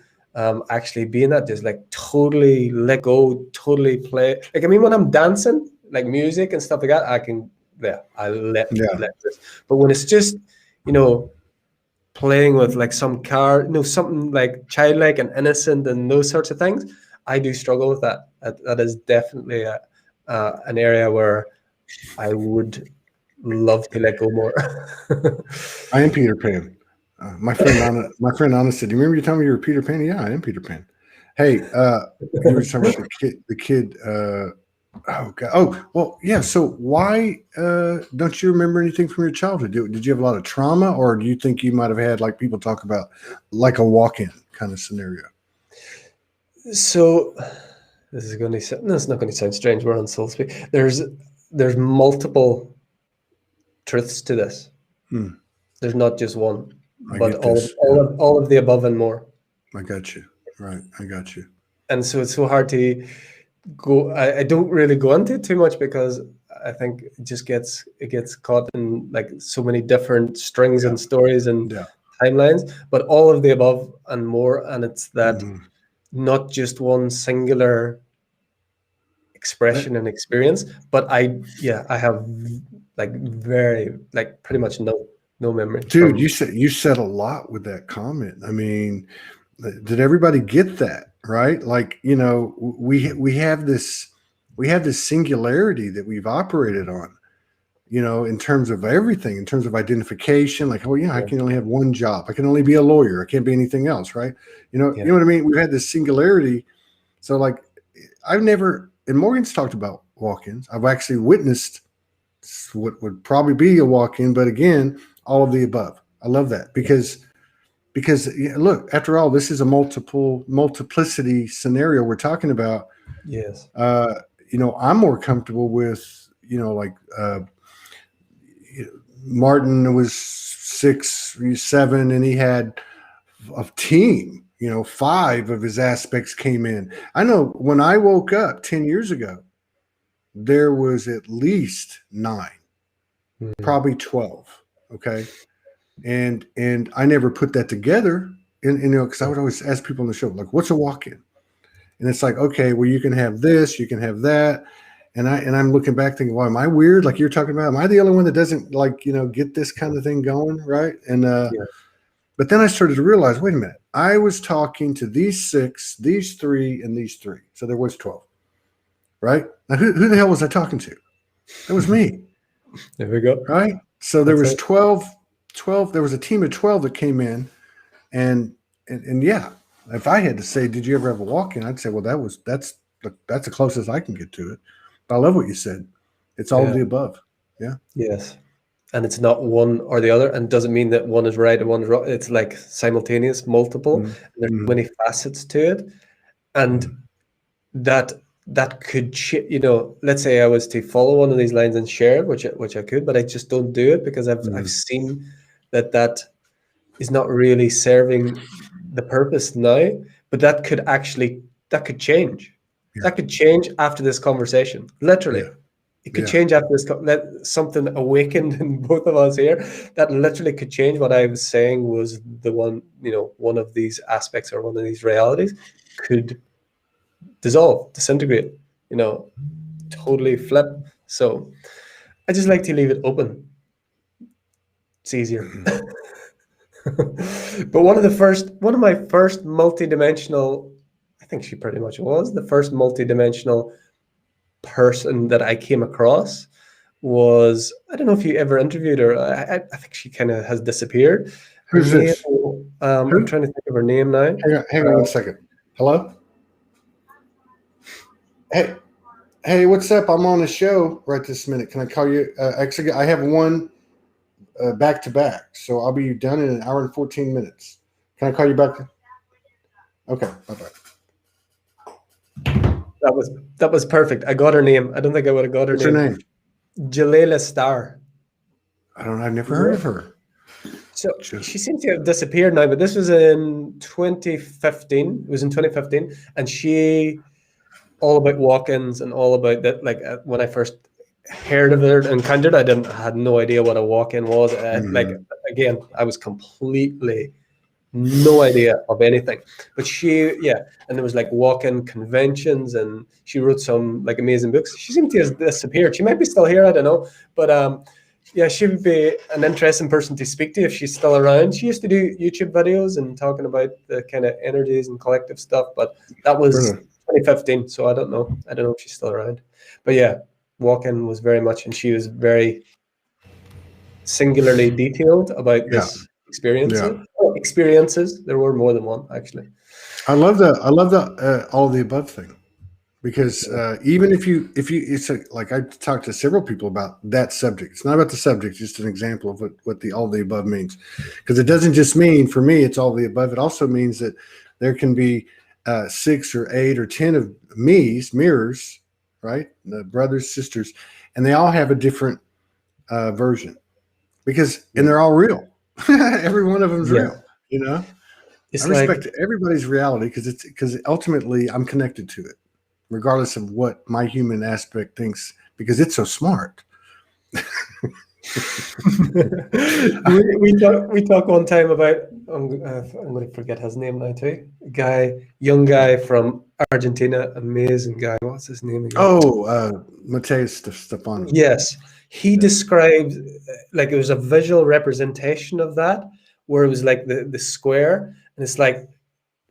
actually being that, just like totally let go, totally play. Like, I mean, when I'm dancing, like music and stuff like that, I can, yeah, I Yeah. let this. But when it's just, you know, playing with like some car, something like childlike and innocent and those sorts of things, I do struggle with that. That is definitely an area where I would love to let go more. I am Peter Pan. My friend Anna said, "Do you remember you telling me you were Peter Pan?" Yeah, I am Peter Pan. Hey, you were talking about the kid. Oh God. Oh well, yeah. So why don't you remember anything from your childhood? Did you have a lot of trauma, or do you think you might have had like people talk about like a walk-in kind of scenario? So this is going to sound, no, it's not going to sound strange. We're on SoulSpeak. There's multiple truths to this. Hmm, There's not just one, I but get this. Yeah, all of the above and more. I got you. Right, I got you. And so it's so hard to go. I don't really go into it too much because I think it gets caught in like so many different strings Yeah, and stories and yeah. timelines, but all of the above and more. And it's that Hmm. not just one singular That, expression and experience, but I have like very, like pretty much no memory dude, from. you said a lot with that comment. I mean, did everybody get that right? Like, you know, we have this singularity that we've operated on, you know, in terms of everything, in terms of identification. Like, oh yeah, I Yeah, can only have one job. I can only be a lawyer. I can't be anything else, right? You yeah, know what I mean? We've had this singularity. So like, I've never. And Morgan's talked about walk-ins. I've actually witnessed what would probably be a walk-in, but again, all of the above. I love that because look, after all, this is a multiplicity scenario we're talking about. yes, uh you know, I'm more comfortable with, you know, like Martin was 6, 7, and he had a team, you know, 5 of his aspects came in. I know when I woke up 10 years ago, there was at least 9, Mhm. probably 12. Okay. And I never put that together. And you know, because I Yeah, would always ask people on the show, like, what's a walk-in? And it's like, okay, well, you can have this, you can have that. And I'm looking back thinking, well, am I weird? Like you're talking about, am I the only one that doesn't, like, you know, get this kind of thing going? Right. And yeah, but then I started to realize, wait a minute, I was talking to these 6, these 3, and these 3. So there was 12. Right. Now who the hell was I talking to? That was me. there we go. Right. So there That's was it. 12, there was a team of 12 that came in. And yeah, if I had to say, did you ever have a walk-in? I'd say, well, that's the closest I can get to it. But I love what you said. It's all of Yeah, the above. Yeah. yes. And it's not one or the other, and doesn't mean that one is right and one is wrong. It's like simultaneous, multiple, Mm-hmm. and there's so Mm-hmm. many facets to it. And that could let's say I was to follow one of these lines and share it, which I could, but I just don't do it because I've Mm-hmm. seen that is not really serving the purpose now. But that could change. Yeah. That could change after this conversation. Literally, Yeah. it could Yeah. change after this. Let something awakened in both of us here. That literally could change what I was saying was the one. One of these aspects or one of these realities could dissolve, disintegrate. You know, totally flip. So I just like to leave it open. It's easier. Mm-hmm. But one of my first multi-dimensional, I think she pretty much was the first multi-dimensional person that I came across was, I don't know if you ever interviewed her. I think she kind of has disappeared. Her Who's name, this? I'm Who? trying to think of her name now. Hang on 1 second. Hello? Hey. Hey, what's up? I'm on the show right this minute. Can I call you? Actually, I have one back to back, so I'll be done in an hour and 14 minutes. Can I call you back? Okay, bye bye. That was perfect. I got her name. I don't think I would have got her What's her name. name? Jalila Star. I don't know. I've never heard of her. So she seems to have disappeared now, but this was in 2015. It was in 2015, and she all about walk-ins and all about that. Like when I first heard of it, encountered, I had no idea what a walk-in was. Like again, I was completely no idea of anything. But and there was like walk-in conventions, and she wrote some like amazing books. She seemed to have disappeared. She might be still here, I don't know, but yeah, she would be an interesting person to speak to if she's still around. She used to do YouTube videos and talking about the kind of energies and collective stuff, but that was 2015, so I don't know if she's still around. But yeah, walk-in was very much, and she was very singularly detailed about this experiences. There were more than one, actually. I love the all of the above thing, because even if you it's like I talked to several people about that subject. It's not about the subject, just an example of what the all of the above means, because it doesn't just mean, for me, it's all of the above. It also means that there can be 6 or 8 or 10 of me's, mirrors, right? The brothers, sisters, and they all have a different version, because and they're all real. Every one of them's real, you know. It's I respect everybody's reality, because ultimately I'm connected to it, regardless of what my human aspect thinks, because it's so smart. we talk one time about I'm going to forget his name now too. Young guy from Argentina, amazing guy. What's his name again? Oh, Mateus Stefano. Yes, he described like it was a visual representation of that, where it was like the square, and it's like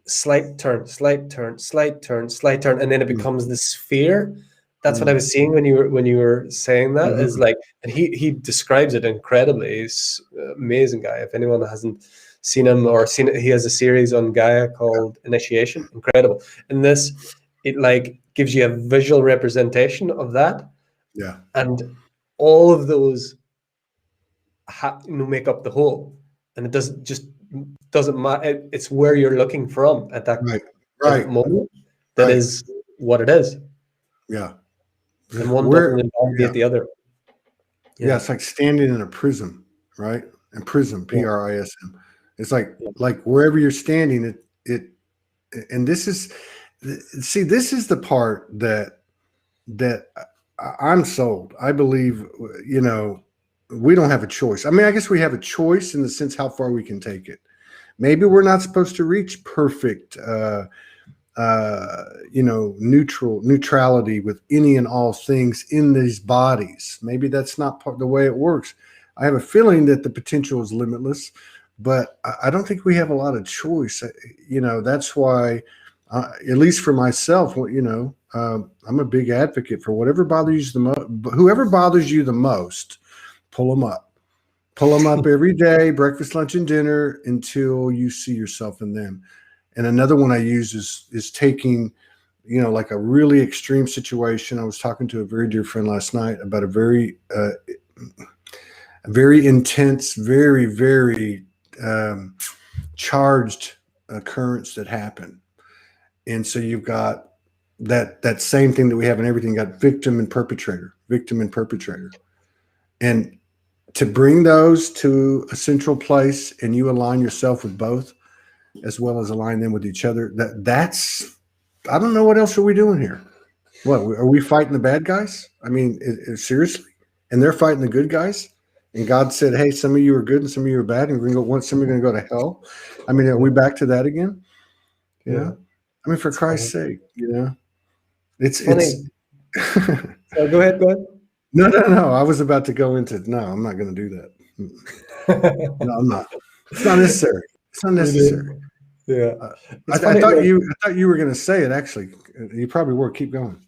slight turn, slight turn, slight turn, slight turn, and then it becomes the sphere. That's what I was seeing when you were saying that. Is like, and he describes it incredibly. He's an amazing guy. If anyone hasn't seen him or seen it, he has a series on Gaia called Initiation. Incredible. And this, it like gives you a visual representation of that. Yeah. And all of those make up the whole. And it doesn't matter. It's where you're looking from at that moment. That is what it is. Yeah. And one doesn't invalidate the other. Yeah, it's like standing in a prism, right? And prism, PRISM. It's like wherever you're standing, and this is the part that I'm sold. I believe, we don't have a choice. I mean, I guess we have a choice in the sense how far we can take it. Maybe we're not supposed to reach perfect neutrality with any and all things in these bodies. Maybe that's not the way it works. I have a feeling that the potential is limitless, but I don't think we have a lot of choice. That's why, at least for myself, I'm a big advocate for whoever bothers you the most, pull them up. Pull them up every day, breakfast, lunch, and dinner, until you see yourself in them. And another one I use is taking, like a really extreme situation. I was talking to a very dear friend last night about a very intense, very, very charged occurrence that happened. And so you've got that same thing that we have in everything. You got victim and perpetrator. And to bring those to a central place, and you align yourself with both, as well as align them with each other. That's I don't know, what else are we doing here? What, are we fighting the bad guys? I mean, seriously? And they're fighting the good guys? And God said, hey, some of you are good and some of you are bad, and some are going to go to hell. I mean, are we back to that again? Yeah. I mean, for Christ's sake, it's funny. So go ahead. No. I was about to go into, no, I'm not going to do that. No, I'm not. It's not necessary. It's not necessary. Yeah. I thought you were going to say it, actually. You probably were. Keep going.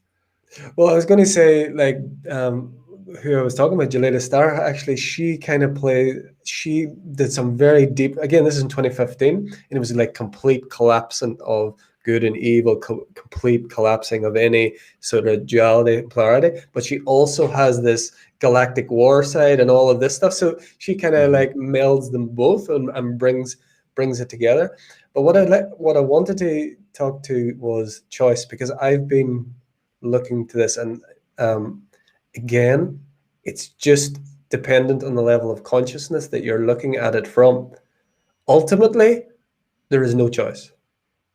Well, I was going to say, who I was talking about, Jalila Star, actually, she did some very deep, again, this is in 2015, and it was like complete collapse of good and evil, complete collapsing of any sort of duality, polarity. But she also has this galactic war side and all of this stuff. So she kind of like melds them both and brings it together. But what I wanted to talk to was choice, because I've been looking to this, and again, it's just dependent on the level of consciousness that you're looking at it from. Ultimately, there is no choice,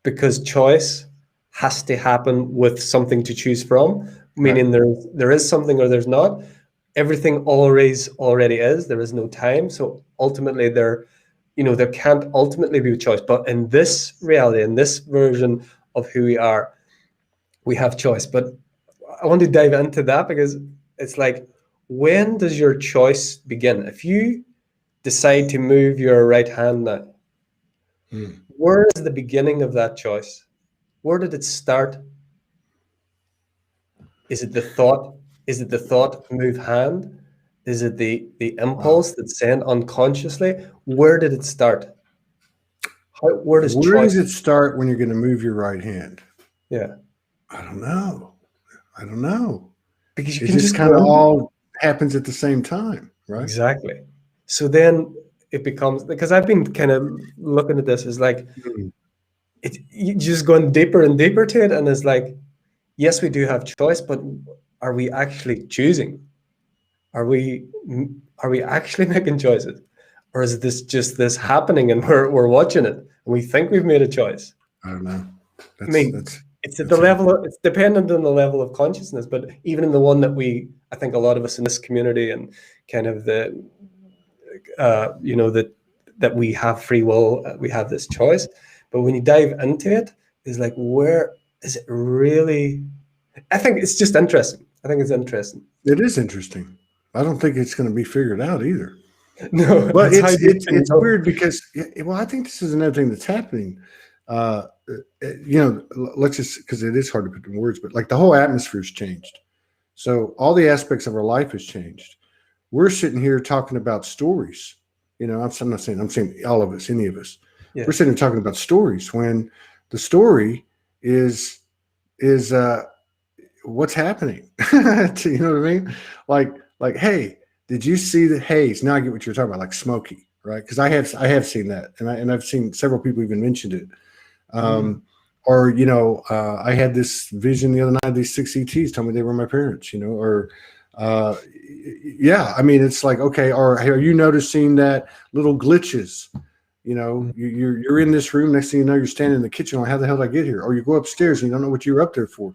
because choice has to happen with something to choose from, meaning there is something or there's not. Everything already is. There is no time. So ultimately there can't ultimately be a choice. But in this reality, in this version of who we are, we have choice. But I want to dive into that, because it's like, when does your choice begin? If you decide to move your right hand now, where is the beginning of that choice? Where did it start? Is it the thought? Is it the thought move hand? Is it the impulse that's sent unconsciously? Where did it start? Where does Where choice? does it start when you're going to move your right hand? Yeah, I don't know. because you It can just just kind go of in. all happens at the same time, right? Exactly. So then it becomes, because I've been kind of looking at this as like, Mm. you just going deeper and deeper to it, and it's like, yes, we do have choice, but are we actually choosing? Are we actually making choices, or is this just this happening and we're watching it and we think we've made a choice? I don't know. I mean, That's it's at the that's it. level of, it's dependent on the level of consciousness, but even in the one that I think a lot of us in this community and kind of the that we have free will, we have this choice. But when you dive into it, it's like, where is it really? I think it's just interesting. I think it's interesting. It is interesting. I don't think it's going to be figured out either. No, But it's how deep can you it's go? weird because well, I think this is another thing that's happening. You know, let's just, because it is hard to put in words, but like the whole atmosphere's changed. So all the aspects of our life has changed. We're sitting here talking about stories. You know, I'm not saying, I'm saying all of us, any of us. Yeah, We're sitting here talking about stories when the story is what's happening. You know what I mean? Like, hey, did you see the haze? Now I get what you're talking about, like smoky, right? Because I have seen that, and I've seen several people even mentioned it. Um, or I had this vision the other night. These 6 ETs told me they were my parents. Or uh, yeah, I mean, it's like, okay. Or are you noticing that little glitches? You're in this room. Next thing you know, you're standing in the kitchen. Like, how the hell did I get here? Or you go upstairs and you don't know what you were up there for.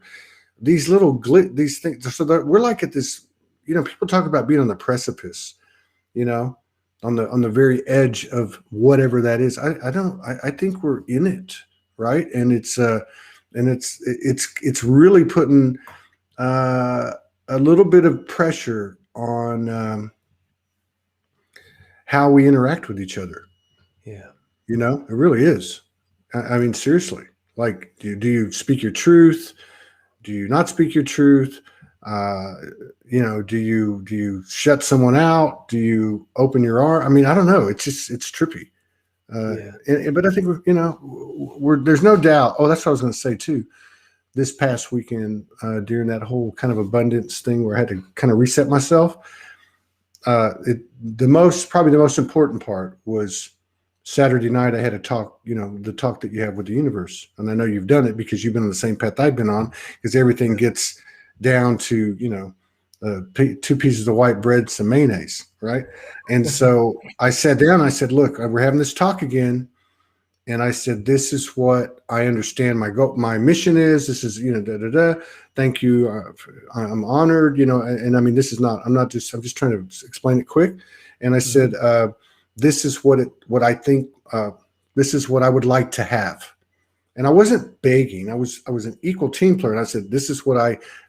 These little these things. So we're like at this. People talk about being on the precipice. You know, on the very edge of whatever that is. I think we're in it, right? And it's really putting a little bit of pressure on how we interact with each other. yeah, It really is. I mean, seriously. Like, do you speak your truth? Do you not speak your truth? Uh, do you shut someone out? Do you open your arm? I mean, I don't know. It's trippy. yeah. But I think there's no doubt. Oh, that's what I was going to say too. This past weekend, during that whole kind of abundance thing where I had to kind of reset myself, probably the most important part was Saturday night. I had a talk, the talk that you have with the universe, and I know you've done it because you've been on the same path I've been on. Because everything gets down to two pieces of white bread, some mayonnaise, right? And so I sat down. And I said, "Look, we're having this talk again." And I said, "This is what I understand my mission is. This is, da da da. Thank you. I'm honored, And I mean, this is not. I'm just trying to explain it quick." And I said, "This is what I think. This is what I would like to have." And I wasn't begging. I was an equal team player. And I said, "This is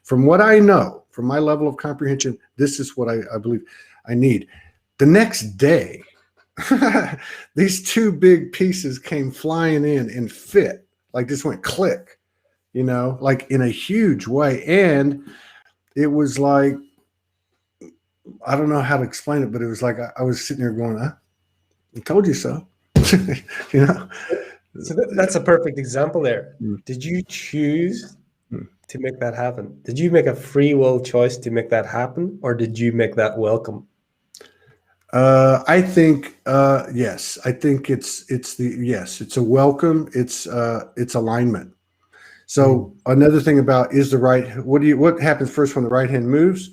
from what I know, from my level of comprehension, this is what I believe I need." The next day, these two big pieces came flying in and fit, like just went click, like in a huge way. And it was like, I don't know how to explain it, but it was like I was sitting there going, I told you so. you know So that's a perfect example there. Mm. Did you choose Mm. to make that happen? Did you make a free will choice to make that happen, or did you make that welcome? I think yes. I think it's a welcome. It's alignment. So another thing about what happens first when the right hand moves?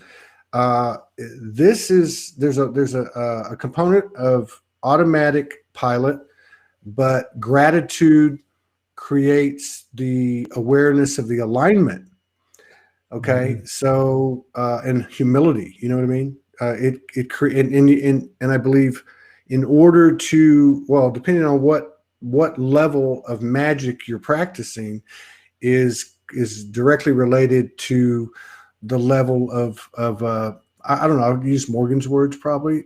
There's a component of automatic pilot, but gratitude creates the awareness of the alignment. Okay, so and humility, you know what I mean? It create and I believe in order to, well, depending on what level of magic you're practicing is directly related to the level of I don't know, I'll use Morgan's words probably,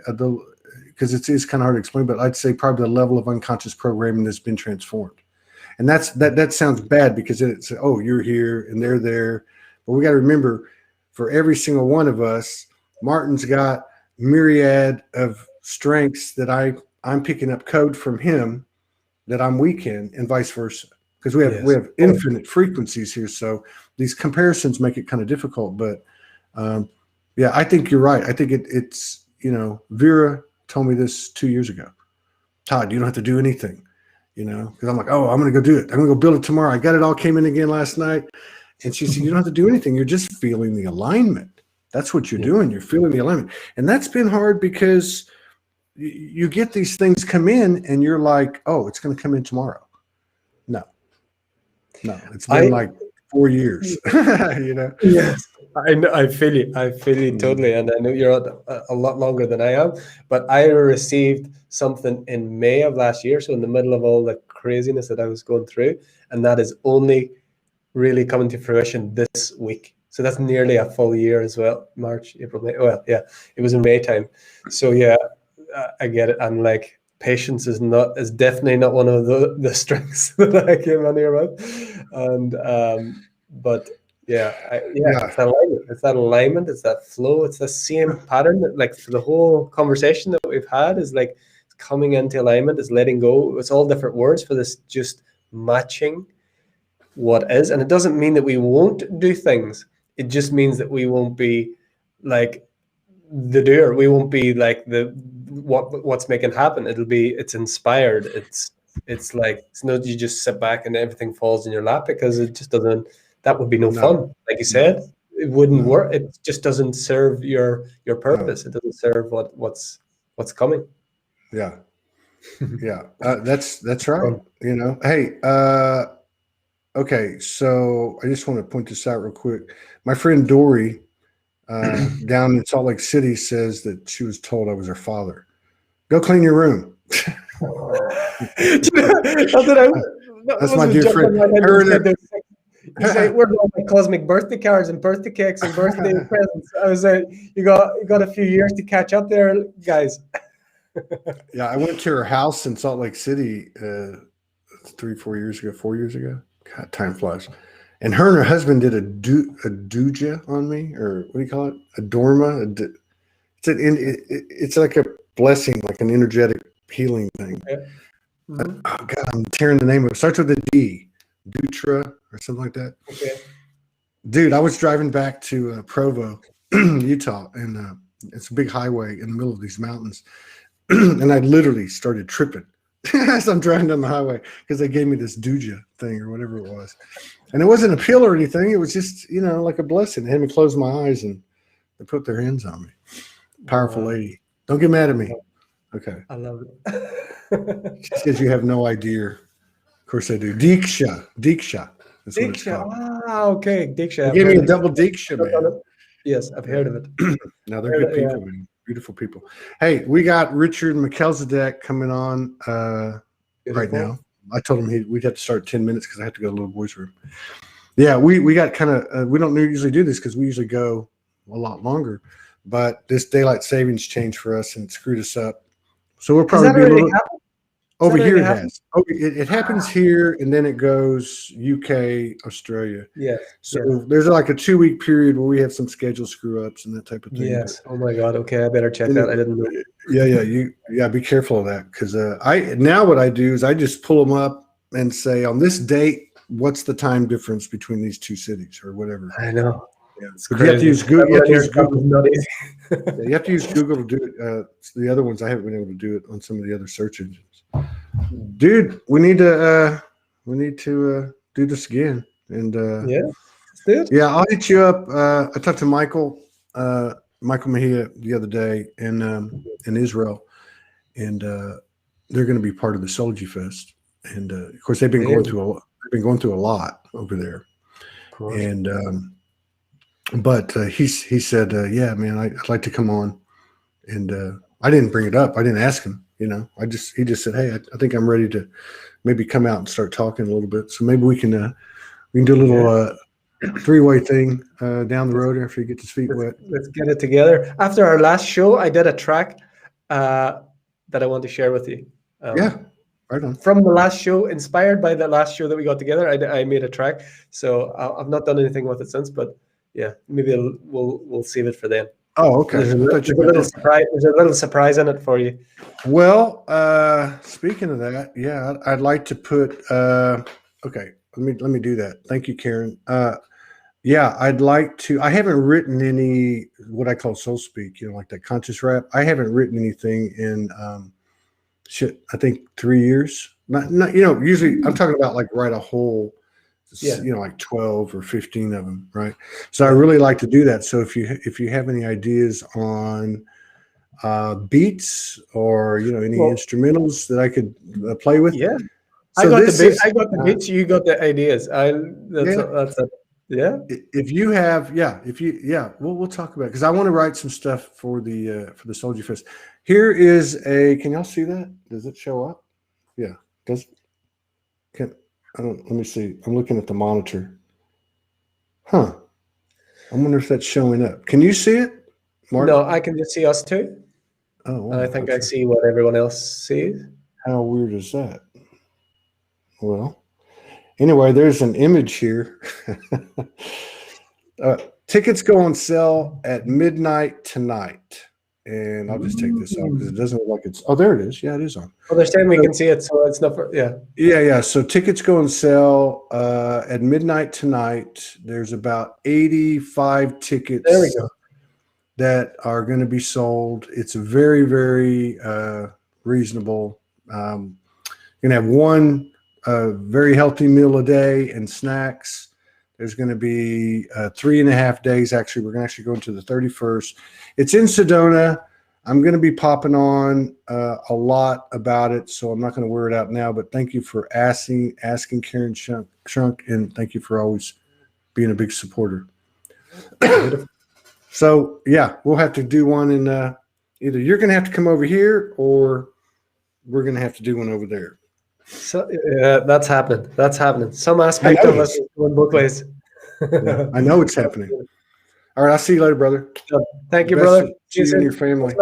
because it's kind of hard to explain, but I'd say probably the level of unconscious programming that's been transformed. And that sounds bad because it's, oh, you're here and they're there. But we got to remember, for every single one of us, Martin's got myriad of strengths that I'm picking up code from him that I'm weak in, and vice versa. Because we have infinite frequencies here. So these comparisons make it kind of difficult. But yeah, I think you're right. I think it's, Vera told me this 2 years ago. Todd, you don't have to do anything. Because I'm like, oh, I'm going to go do it. I'm going to go build it tomorrow. I got it all, came in again last night. And she said, you don't have to do anything. You're just feeling the alignment. That's what you're doing. You're feeling the alignment. And that's been hard because you get these things come in and you're like, oh, it's going to come in tomorrow. No, it's been like 4 years, Yes, I feel you. I feel you totally. And I know you're a lot longer than I am, but I received something in May of last year. So in the middle of all the craziness that I was going through, and that is only really coming to fruition this week. So that's nearly a full year as well. March, April, May. Well, yeah, it was in May time. So yeah, I get it. I'm like, patience is definitely not one of the strengths that I came on here with. And but yeah, it's that alignment. It's that alignment. It's that flow. It's the same pattern that, like, for the whole conversation that we've had, is like coming into alignment, is letting go. It's all different words for this, just matching what is. And it doesn't mean that we won't do things. It just means that we won't be like the doer. We won't be like what's making happen. It's inspired. It's like, it's not you just sit back and everything falls in your lap, because it just doesn't. That would be no fun. Like you said, it wouldn't work. It just doesn't serve your purpose. It doesn't serve what's coming. Yeah. Yeah. That's right. Hey, okay. So I just want to point this out real quick. My friend Dory down in Salt Lake City says that she was told I was her father. Go clean your room. That's my dear friend. You say, we're all my cosmic birthday cards and birthday cakes and birthday presents. I was like, you got a few years to catch up there, guys. Yeah, I went to her house in Salt Lake City 4 years ago. God, time flies. And her and her husband did a duja on me, or what do you call it? A dorma. It's like a blessing, like an energetic healing thing. Yeah. Oh God, I'm tearing the name of it. Starts with a D, Dutra or something like that. Okay. Dude, I was driving back to Provo, Utah, and it's a big highway in the middle of these mountains, and I literally started tripping as I'm driving down the highway because they gave me this duja thing or whatever it was, and it wasn't a pill or anything. It was just like a blessing. They had me close my eyes and they put their hands on me. Powerful lady. Don't get mad at me. Okay. I love it. She says you have no idea. Of course I do. Diksha. That's what it's called. Ah, okay. Diksha. They gave me a double Diksha, man. Yes, I've heard of it. No, they're good people, man. Beautiful people. Hey, we got Richard Melchizedek coming on right now. I told him we'd have to start 10 minutes because I had to go to the little boys' room. Yeah, we got kind of we don't usually do this because we usually go a lot longer, but this daylight savings changed for us and it screwed us up. So we'll probably be a little over here. It has. It happens here, and then it goes UK, Australia. Yeah. So there's like a 2-week period where we have some schedule screw ups and that type of thing. Yes. Oh my God. Okay, I better check that. I didn't know. Yeah. Be careful of that because what I do is I just pull them up and say on this date, what's the time difference between these two cities or whatever. I know. Yeah. It's But you have to use Google. You have to use Google. Not easy. Yeah, you have to use Google to do it. The other ones I haven't been able to do it on some of the other search engines. Dude, we need to do this again. And Yeah, let's do it. yeah, I'll hit you up. I talked to Michael Mejia the other day in Israel, and they're going to be part of the Soulogy Fest. And of course, they've been going through a lot over there. Of course. And but he said, yeah, man, I'd like to come on. And I didn't bring it up. I didn't ask him. You know, he just said, hey, I think I'm ready to maybe come out and start talking a little bit. So maybe we can do a little three-way thing down the road after you get his feet wet. Let's get it together. After our last show, I did a track that I want to share with you. Yeah, right on. From the last show, inspired by the last show that we got together, I made a track. So I've not done anything with it since, but yeah, maybe we'll save it for then. Oh, okay. There's a little surprise in it for you. Well, speaking of that, yeah, I'd like to put. Okay, let me do that. Thank you, Karen. Yeah, I'd like to. I haven't written any what I call soul speak. You know, like that conscious rap. I haven't written anything in I think 3 years. Not. You know, usually I'm talking about like write a whole. Yeah. You know, like 12 or 15 of them, right? So I really like to do that. So if you have any ideas on beats or any instrumentals that I could play with, yeah. So I got the beats. You got the ideas. That's it. Yeah. If you have, we'll talk about it because I want to write some stuff for the Soulogy Fest. Here is can y'all see that? Does it show up? Yeah. Let me see. I'm looking at the monitor. Huh. I wonder if that's showing up. Can you see it, Mark? No, I can just see us too. Oh, wow. I think I see what everyone else sees. How weird is that? Well, anyway, there's an image here. Tickets go on sale at midnight tonight. And I'll just take this off because it doesn't look like it's. Oh, there it is. Yeah, it is on. Well, they're saying we can see it, so it's not for. Yeah. Yeah. So tickets go on sale at midnight tonight. There's about 85 tickets. There we go. That are going to be sold. It's very, very reasonable. You're going to have one very healthy meal a day and snacks. There's going to be 3.5 days. Actually, we're going to actually go into the 31st. It's in Sedona. I'm going to be popping on a lot about it, so I'm not going to wear it out now. But thank you for asking Karen Shunk, and thank you for always being a big supporter. So yeah, we'll have to do one in either you're going to have to come over here or we're going to have to do one over there. So that's happening. That's happening. Some aspect of us is going both ways. Yeah, I know it's happening. All right, I'll see you later, brother. Thank you, brother. See you and your family.